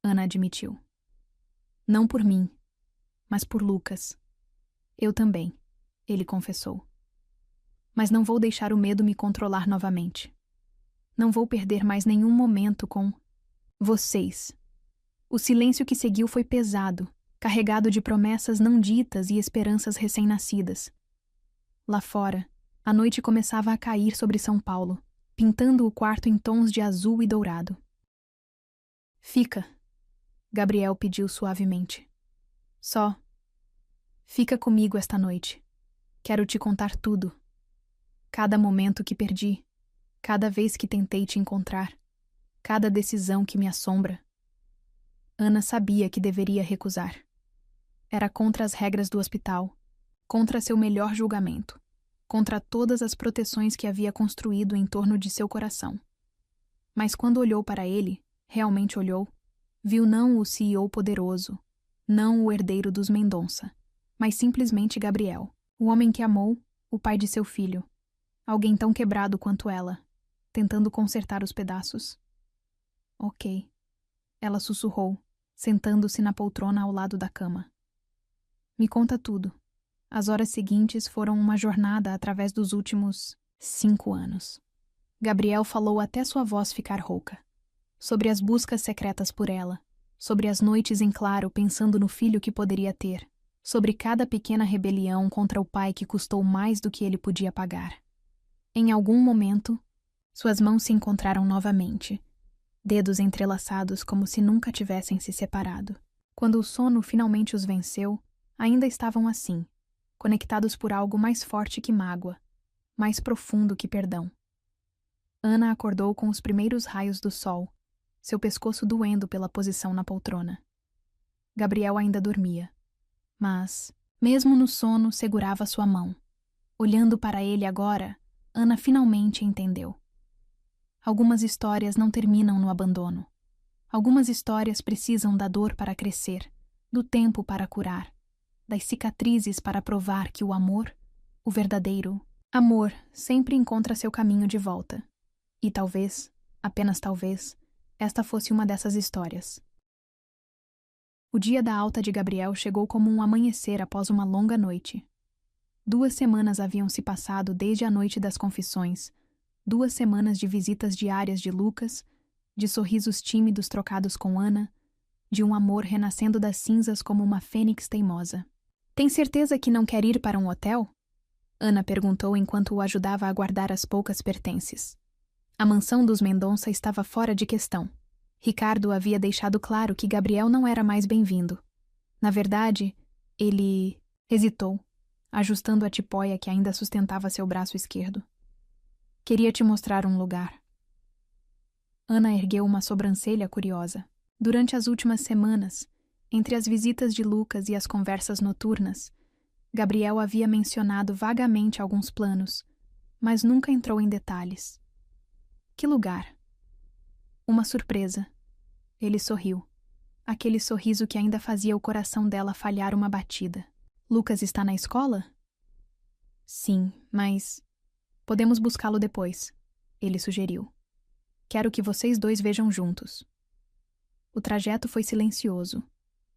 Ana admitiu. Não por mim, mas por Lucas. Eu também, ele confessou. Mas não vou deixar o medo me controlar novamente. Não vou perder mais nenhum momento com vocês. O silêncio que seguiu foi pesado, carregado de promessas não ditas e esperanças recém-nascidas. Lá fora, a noite começava a cair sobre São Paulo, pintando o quarto em tons de azul e dourado. Fica, Gabriel pediu suavemente. Só. Fica comigo esta noite. Quero te contar tudo. Cada momento que perdi, cada vez que tentei te encontrar, cada decisão que me assombra. Ana sabia que deveria recusar. Era contra as regras do hospital, contra seu melhor julgamento, contra todas as proteções que havia construído em torno de seu coração. Mas quando olhou para ele, realmente olhou, viu não o CEO poderoso, não o herdeiro dos Mendonça, mas simplesmente Gabriel, o homem que amou, o pai de seu filho, alguém tão quebrado quanto ela, tentando consertar os pedaços. Ok, ela sussurrou, sentando-se na poltrona ao lado da cama. Me conta tudo. As horas seguintes foram uma jornada através dos últimos 5 anos. Gabriel falou até sua voz ficar rouca. Sobre as buscas secretas por ela, sobre as noites em claro pensando no filho que poderia ter, sobre cada pequena rebelião contra o pai que custou mais do que ele podia pagar. Em algum momento, suas mãos se encontraram novamente, dedos entrelaçados como se nunca tivessem se separado. Quando o sono finalmente os venceu, ainda estavam assim, conectados por algo mais forte que mágoa, mais profundo que perdão. Ana acordou com os primeiros raios do sol, seu pescoço doendo pela posição na poltrona. Gabriel ainda dormia, mas, mesmo no sono, segurava sua mão. Olhando para ele agora, Ana finalmente entendeu. Algumas histórias não terminam no abandono. Algumas histórias precisam da dor para crescer, do tempo para curar, das cicatrizes para provar que o amor, o verdadeiro amor, sempre encontra seu caminho de volta. E talvez, apenas talvez, esta fosse uma dessas histórias. O dia da alta de Gabriel chegou como um amanhecer após uma longa noite. 2 semanas haviam se passado desde a noite das confissões, 2 semanas de visitas diárias de Lucas, de sorrisos tímidos trocados com Ana, de um amor renascendo das cinzas como uma fênix teimosa. Tem certeza que não quer ir para um hotel? Ana perguntou enquanto o ajudava a guardar as poucas pertences. A mansão dos Mendonça estava fora de questão. Ricardo havia deixado claro que Gabriel não era mais bem-vindo. Na verdade, ele hesitou, ajustando a tipóia que ainda sustentava seu braço esquerdo. Queria te mostrar um lugar. Ana ergueu uma sobrancelha curiosa. Durante as últimas semanas, entre as visitas de Lucas e as conversas noturnas, Gabriel havia mencionado vagamente alguns planos, mas nunca entrou em detalhes. Que lugar? Uma surpresa. Ele sorriu. Aquele sorriso que ainda fazia o coração dela falhar uma batida. Lucas está na escola? Sim, mas... Podemos buscá-lo depois, ele sugeriu. Quero que vocês dois vejam juntos. O trajeto foi silencioso.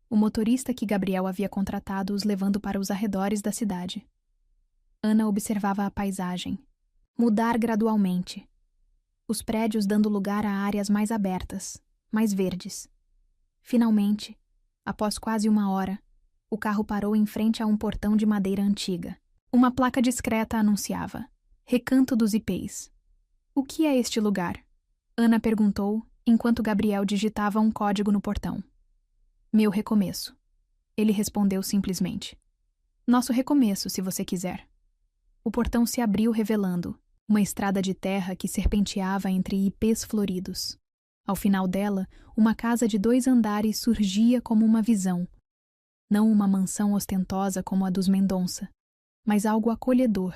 O motorista que Gabriel havia contratado os levando para os arredores da cidade. Ana observava a paisagem. Mudar gradualmente. Os prédios dando lugar a áreas mais abertas, mais verdes. Finalmente, após quase 1 hora, o carro parou em frente a um portão de madeira antiga. Uma placa discreta anunciava: Recanto dos Ipês. O que é este lugar? Ana perguntou, enquanto Gabriel digitava um código no portão. Meu recomeço. Ele respondeu simplesmente. Nosso recomeço, se você quiser. O portão se abriu revelando uma estrada de terra que serpenteava entre ipês floridos. Ao final dela, uma casa de 2 andares surgia como uma visão. Não uma mansão ostentosa como a dos Mendonça, mas algo acolhedor,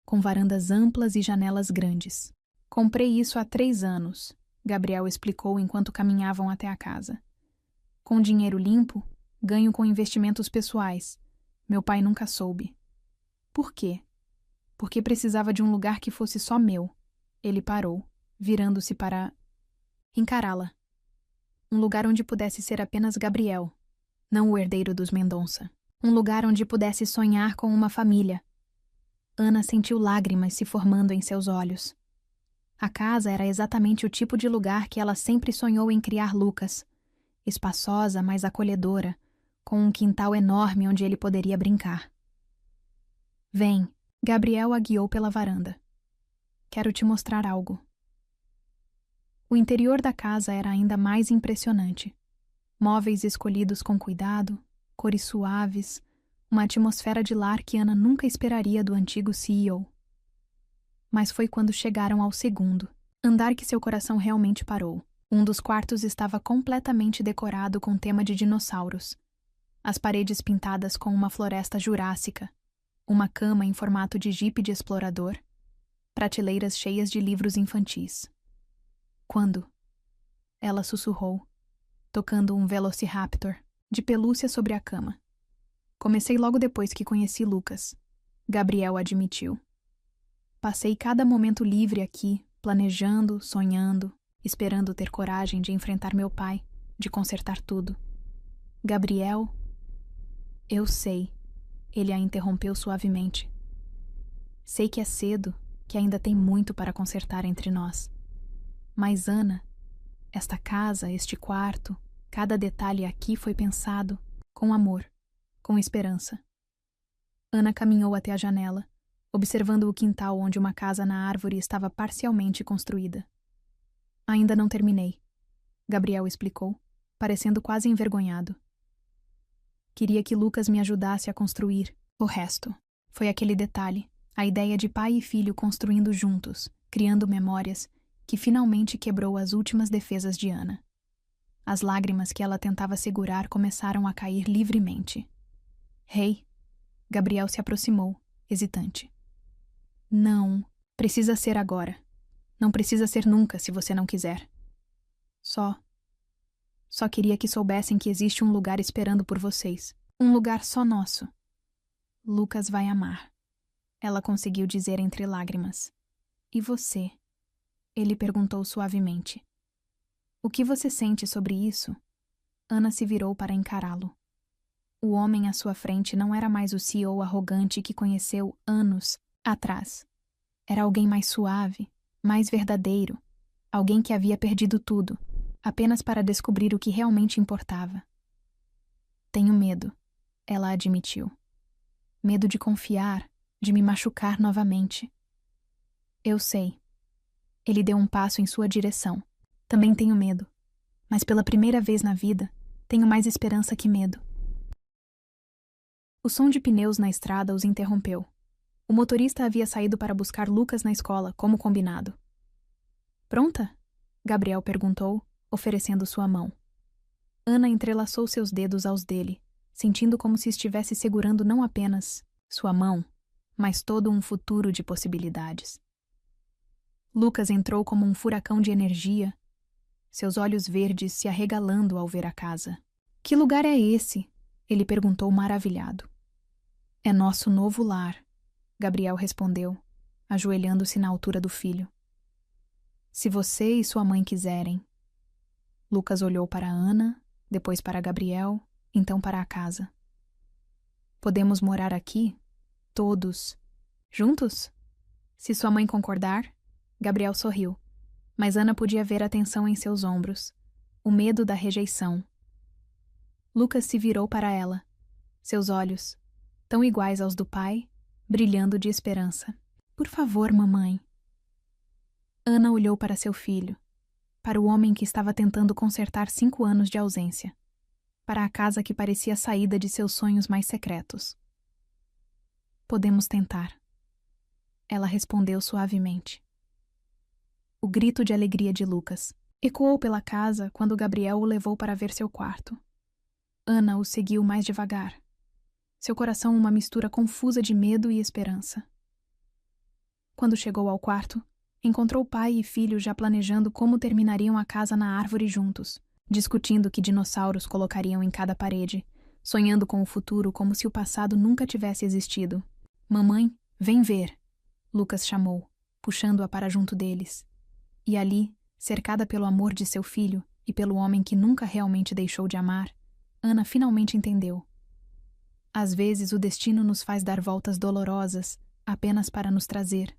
com varandas amplas e janelas grandes. Comprei isso há 3 anos, Gabriel explicou enquanto caminhavam até a casa. Com dinheiro limpo, ganho com investimentos pessoais. Meu pai nunca soube. Por quê? Porque precisava de um lugar que fosse só meu. Ele parou, virando-se para encará-la. Um lugar onde pudesse ser apenas Gabriel, não o herdeiro dos Mendonça. Um lugar onde pudesse sonhar com uma família. Ana sentiu lágrimas se formando em seus olhos. A casa era exatamente o tipo de lugar que ela sempre sonhou em criar Lucas. Espaçosa, mas acolhedora, com um quintal enorme onde ele poderia brincar. Vem, Gabriel a guiou pela varanda. Quero te mostrar algo. O interior da casa era ainda mais impressionante. Móveis escolhidos com cuidado, cores suaves, uma atmosfera de lar que Ana nunca esperaria do antigo CEO. Mas foi quando chegaram ao segundo, andar que seu coração realmente parou. Um dos quartos estava completamente decorado com tema de dinossauros. As paredes pintadas com uma floresta jurássica, uma cama em formato de jipe de explorador, prateleiras cheias de livros infantis. Quando? Ela sussurrou, tocando um Velociraptor de pelúcia sobre a cama. Comecei logo depois que conheci Lucas, Gabriel admitiu. Passei cada momento livre aqui, planejando, sonhando, esperando ter coragem de enfrentar meu pai, de consertar tudo. Gabriel... Eu sei, ele a interrompeu suavemente. Sei que é cedo, que ainda tem muito para consertar entre nós. Mas, Ana, esta casa, este quarto, cada detalhe aqui foi pensado com amor, com esperança. Ana caminhou até a janela, observando o quintal onde uma casa na árvore estava parcialmente construída. Ainda não terminei, Gabriel explicou, parecendo quase envergonhado. Queria que Lucas me ajudasse a construir o resto. Foi aquele detalhe, a ideia de pai e filho construindo juntos, criando memórias, que finalmente quebrou as últimas defesas de Ana. As lágrimas que ela tentava segurar começaram a cair livremente. Hey, Gabriel se aproximou, hesitante. Não, precisa ser agora. Não precisa ser nunca se você não quiser. Só queria que soubessem que existe um lugar esperando por vocês. Um lugar só nosso. Lucas vai amar. Ela conseguiu dizer entre lágrimas. E você? Ele perguntou suavemente. O que você sente sobre isso? Ana se virou para encará-lo. O homem à sua frente não era mais o CEO arrogante que conheceu anos atrás. Era alguém mais suave, mais verdadeiro, alguém que havia perdido tudo, apenas para descobrir o que realmente importava. Tenho medo, ela admitiu. Medo de confiar, de me machucar novamente. Eu sei. Ele deu um passo em sua direção. Também tenho medo. Mas pela primeira vez na vida, tenho mais esperança que medo. O som de pneus na estrada os interrompeu. O motorista havia saído para buscar Lucas na escola, como combinado. Pronta? Gabriel perguntou, oferecendo sua mão. Ana entrelaçou seus dedos aos dele, sentindo como se estivesse segurando não apenas sua mão, mas todo um futuro de possibilidades. Lucas entrou como um furacão de energia, seus olhos verdes se arregalando ao ver a casa. Que lugar é esse? Ele perguntou maravilhado. É nosso novo lar, Gabriel respondeu, ajoelhando-se na altura do filho. Se você e sua mãe quiserem. Lucas olhou para Ana, depois para Gabriel, então para a casa. Podemos morar aqui? Todos. Juntos? Se sua mãe concordar? Gabriel sorriu, mas Ana podia ver a tensão em seus ombros, o medo da rejeição. Lucas se virou para ela, seus olhos, tão iguais aos do pai, brilhando de esperança. Por favor, mamãe. Ana olhou para seu filho, para o homem que estava tentando consertar 5 anos de ausência, para a casa que parecia a saída de seus sonhos mais secretos. Podemos tentar. Ela respondeu suavemente. O grito de alegria de Lucas ecoou pela casa quando Gabriel o levou para ver seu quarto. Ana o seguiu mais devagar. Seu coração uma mistura confusa de medo e esperança. Quando chegou ao quarto, encontrou pai e filho já planejando como terminariam a casa na árvore juntos, discutindo que dinossauros colocariam em cada parede, sonhando com o futuro como se o passado nunca tivesse existido. Mamãe, vem ver, Lucas chamou, puxando-a para junto deles. E ali, cercada pelo amor de seu filho e pelo homem que nunca realmente deixou de amar, Ana finalmente entendeu. Às vezes o destino nos faz dar voltas dolorosas apenas para nos trazer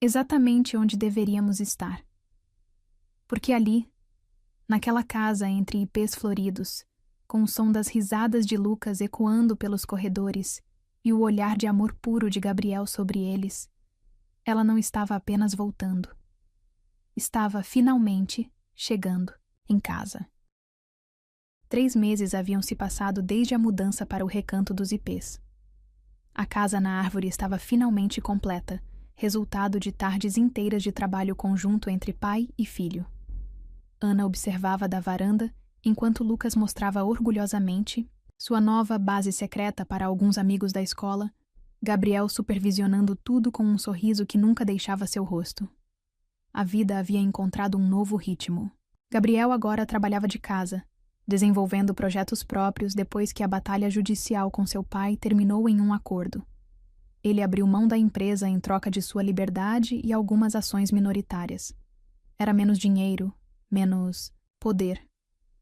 exatamente onde deveríamos estar. Porque ali, naquela casa entre ipês floridos, com o som das risadas de Lucas ecoando pelos corredores e o olhar de amor puro de Gabriel sobre eles, ela não estava apenas voltando. Estava finalmente chegando em casa. 3 meses haviam se passado desde a mudança para o recanto dos ipês. A casa na árvore estava finalmente completa, resultado de tardes inteiras de trabalho conjunto entre pai e filho. Ana observava da varanda, enquanto Lucas mostrava orgulhosamente sua nova base secreta para alguns amigos da escola, Gabriel supervisionando tudo com um sorriso que nunca deixava seu rosto. A vida havia encontrado um novo ritmo. Gabriel agora trabalhava de casa, desenvolvendo projetos próprios depois que a batalha judicial com seu pai terminou em um acordo. Ele abriu mão da empresa em troca de sua liberdade e algumas ações minoritárias. Era menos dinheiro, menos poder,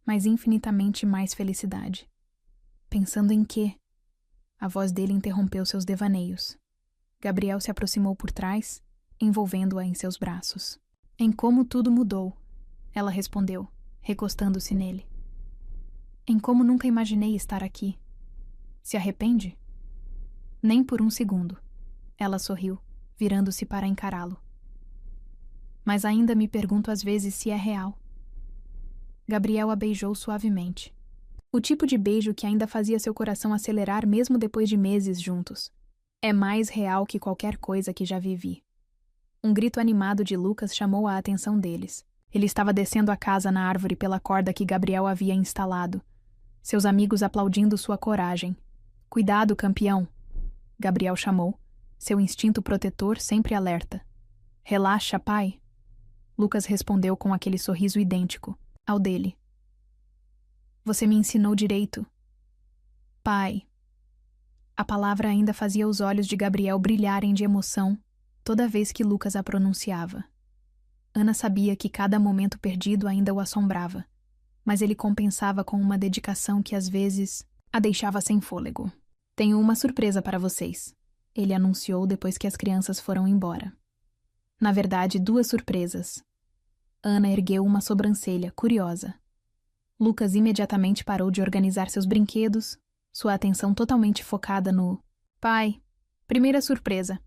mas infinitamente mais felicidade. Pensando em quê? A voz dele interrompeu seus devaneios. Gabriel se aproximou por trás, envolvendo-a em seus braços. Em como tudo mudou, ela respondeu, recostando-se nele. Em como nunca imaginei estar aqui. Se arrepende? Nem por um segundo. Ela sorriu, virando-se para encará-lo. Mas ainda me pergunto às vezes se é real. Gabriel a beijou suavemente. O tipo de beijo que ainda fazia seu coração acelerar mesmo depois de meses juntos. É mais real que qualquer coisa que já vivi. Um grito animado de Lucas chamou a atenção deles. Ele estava descendo a casa na árvore pela corda que Gabriel havia instalado. Seus amigos aplaudindo sua coragem. Cuidado, campeão! Gabriel chamou, seu instinto protetor sempre alerta. Relaxa, pai. Lucas respondeu com aquele sorriso idêntico ao dele. Você me ensinou direito. Pai. A palavra ainda fazia os olhos de Gabriel brilharem de emoção toda vez que Lucas a pronunciava. Ana sabia que cada momento perdido ainda o assombrava, mas ele compensava com uma dedicação que às vezes a deixava sem fôlego. "Tenho uma surpresa para vocês", ele anunciou depois que as crianças foram embora. Na verdade, 2 surpresas. Ana ergueu uma sobrancelha, curiosa. Lucas imediatamente parou de organizar seus brinquedos, sua atenção totalmente focada no "Pai, primeira surpresa",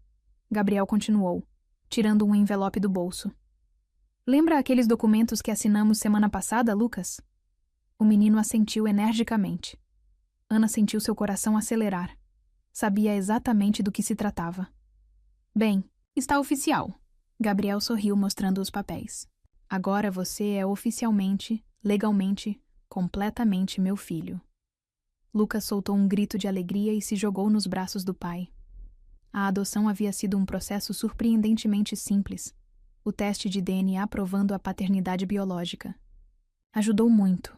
Gabriel continuou, tirando um envelope do bolso. "Lembra aqueles documentos que assinamos semana passada, Lucas?" O menino assentiu energicamente. Ana sentiu seu coração acelerar. Sabia exatamente do que se tratava. "Bem, está oficial." Gabriel sorriu mostrando os papéis. "Agora você é oficialmente, legalmente, completamente meu filho." Lucas soltou um grito de alegria e se jogou nos braços do pai. A adoção havia sido um processo surpreendentemente simples. O teste de DNA provando a paternidade biológica. Ajudou muito.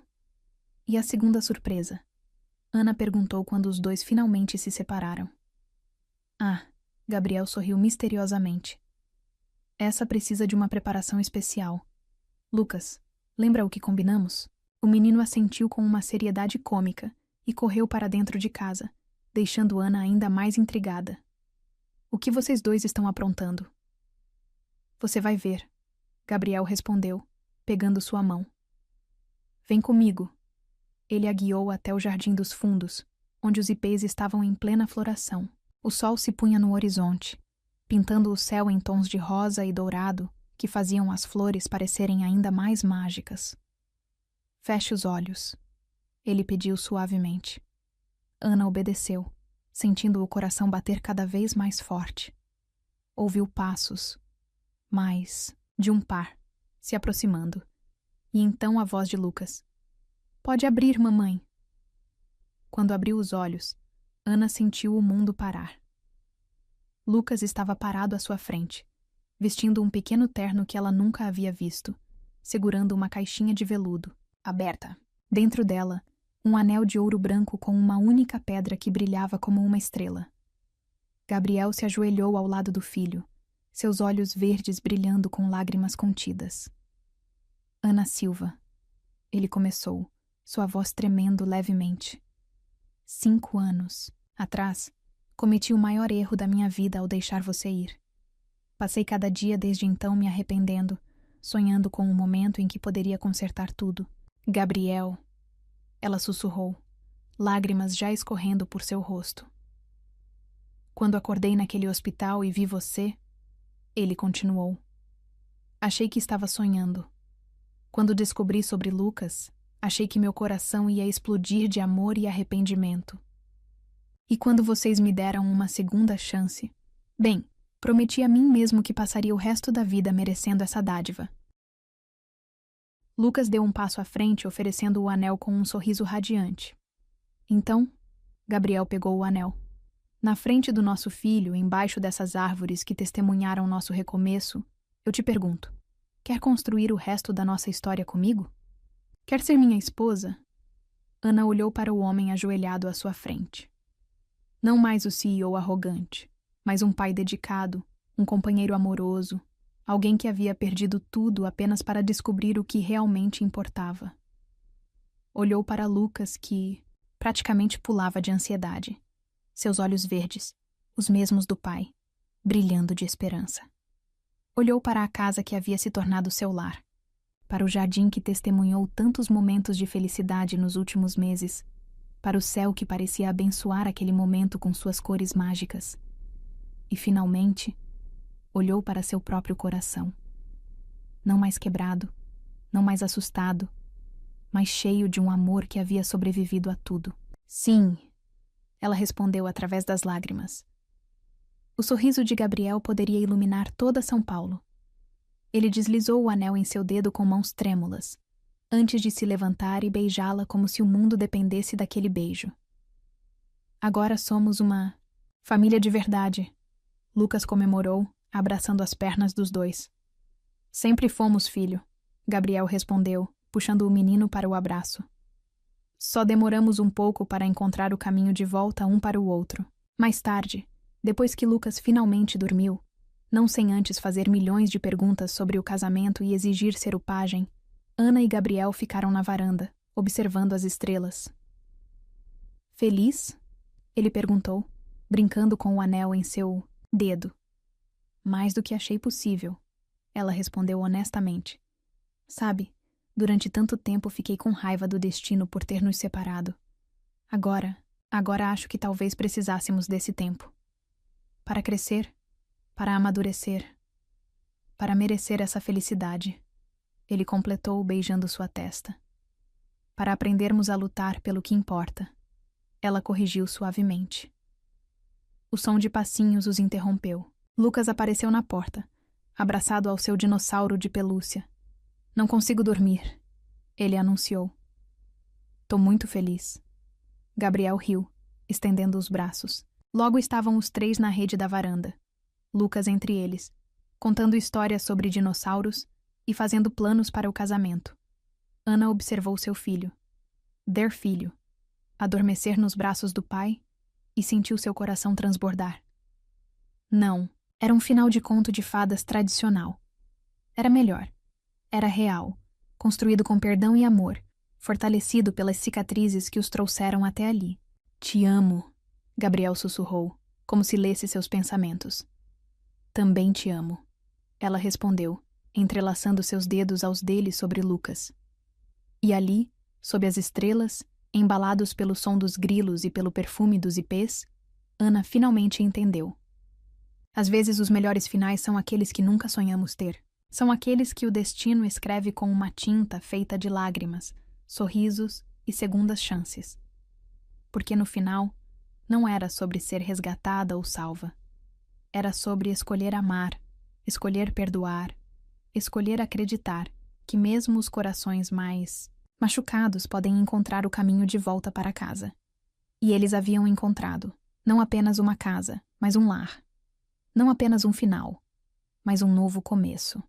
E a segunda surpresa? Ana perguntou quando os 2 finalmente se separaram. "Ah", Gabriel sorriu misteriosamente. "Essa precisa de uma preparação especial. Lucas, lembra o que combinamos?" O menino assentiu com uma seriedade cômica e correu para dentro de casa, deixando Ana ainda mais intrigada. "O que vocês 2 estão aprontando?" "Você vai ver", Gabriel respondeu, pegando sua mão. "Vem comigo." Ele a guiou até o jardim dos fundos, onde os ipês estavam em plena floração. O sol se punha no horizonte, pintando o céu em tons de rosa e dourado que faziam as flores parecerem ainda mais mágicas. "Feche os olhos", ele pediu suavemente. Ana obedeceu, sentindo o coração bater cada vez mais forte. Ouviu passos, mais de um par, se aproximando. E então a voz de Lucas. "Pode abrir, mamãe." Quando abriu os olhos, Ana sentiu o mundo parar. Lucas estava parado à sua frente, vestindo um pequeno terno que ela nunca havia visto, segurando uma caixinha de veludo, aberta. Dentro dela, um anel de ouro branco com uma única pedra que brilhava como uma estrela. Gabriel se ajoelhou ao lado do filho, seus olhos verdes brilhando com lágrimas contidas. "Ana Silva", ele começou, sua voz tremendo levemente. 5 anos atrás, cometi o maior erro da minha vida ao deixar você ir. Passei cada dia desde então me arrependendo, sonhando com o momento em que poderia consertar tudo. "Gabriel", ela sussurrou, lágrimas já escorrendo por seu rosto. "Quando acordei naquele hospital e vi você", ele continuou, "achei que estava sonhando. Quando descobri sobre Lucas, achei que meu coração ia explodir de amor e arrependimento. E quando vocês me deram uma segunda chance, bem, prometi a mim mesmo que passaria o resto da vida merecendo essa dádiva." Lucas deu um passo à frente, oferecendo o anel com um sorriso radiante. "Então", Gabriel pegou o anel. "Na frente do nosso filho, embaixo dessas árvores que testemunharam nosso recomeço, eu te pergunto, quer construir o resto da nossa história comigo? Quer ser minha esposa?" Ana olhou para o homem ajoelhado à sua frente. Não mais o CEO arrogante, mas um pai dedicado, um companheiro amoroso, alguém que havia perdido tudo apenas para descobrir o que realmente importava. Olhou para Lucas, que praticamente pulava de ansiedade. Seus olhos verdes, os mesmos do pai, brilhando de esperança. Olhou para a casa que havia se tornado seu lar, para o jardim que testemunhou tantos momentos de felicidade nos últimos meses, para o céu que parecia abençoar aquele momento com suas cores mágicas. E, finalmente, olhou para seu próprio coração. Não mais quebrado, não mais assustado, mas cheio de um amor que havia sobrevivido a tudo. "Sim", ela respondeu através das lágrimas. O sorriso de Gabriel poderia iluminar toda São Paulo. Ele deslizou o anel em seu dedo com mãos trêmulas, antes de se levantar e beijá-la como se o mundo dependesse daquele beijo. "Agora somos uma família de verdade", Lucas comemorou, abraçando as pernas dos 2. "Sempre fomos, filho", Gabriel respondeu, puxando o menino para o abraço. "Só demoramos um pouco para encontrar o caminho de volta um para o outro." Mais tarde, depois que Lucas finalmente dormiu, Não sem antes fazer milhões de perguntas sobre o casamento e exigir ser o pajem, Ana e Gabriel ficaram na varanda, observando as estrelas. Feliz? Ele perguntou, brincando com o anel em seu dedo. Mais do que achei possível, ela respondeu honestamente. Sabe, durante tanto tempo fiquei com raiva do destino por ter nos separado. Agora acho que talvez precisássemos desse tempo. Para crescer, para amadurecer, para merecer essa felicidade, ele completou beijando sua testa. Para aprendermos a lutar pelo que importa, ela corrigiu suavemente. O som de passinhos os interrompeu. Lucas apareceu na porta, abraçado ao seu dinossauro de pelúcia. Não consigo dormir, ele anunciou. Tô muito feliz. Gabriel riu, estendendo os braços. Logo estavam os três na rede da varanda, Lucas entre eles, contando histórias sobre dinossauros e fazendo planos para o casamento. Ana observou seu filho, their filho, adormecer nos braços do pai e sentiu seu coração transbordar. Não, era um final de conto de fadas tradicional. Era melhor. Era real, construído com perdão e amor, fortalecido pelas cicatrizes que os trouxeram até ali. Te amo, Gabriel sussurrou, como se lesse seus pensamentos. Também te amo, ela respondeu, entrelaçando seus dedos aos dele sobre Lucas. E ali, sob as estrelas, embalados pelo som dos grilos e pelo perfume dos ipês, Ana finalmente entendeu. Às vezes os melhores finais são aqueles que nunca sonhamos ter. São aqueles que o destino escreve com uma tinta feita de lágrimas, sorrisos e segundas chances. Porque no final, não era sobre ser resgatada ou salva. Era sobre escolher amar, escolher perdoar, escolher acreditar que mesmo os corações mais machucados podem encontrar o caminho de volta para casa. E eles haviam encontrado, não apenas uma casa, mas um lar. Não apenas um final, mas um novo começo.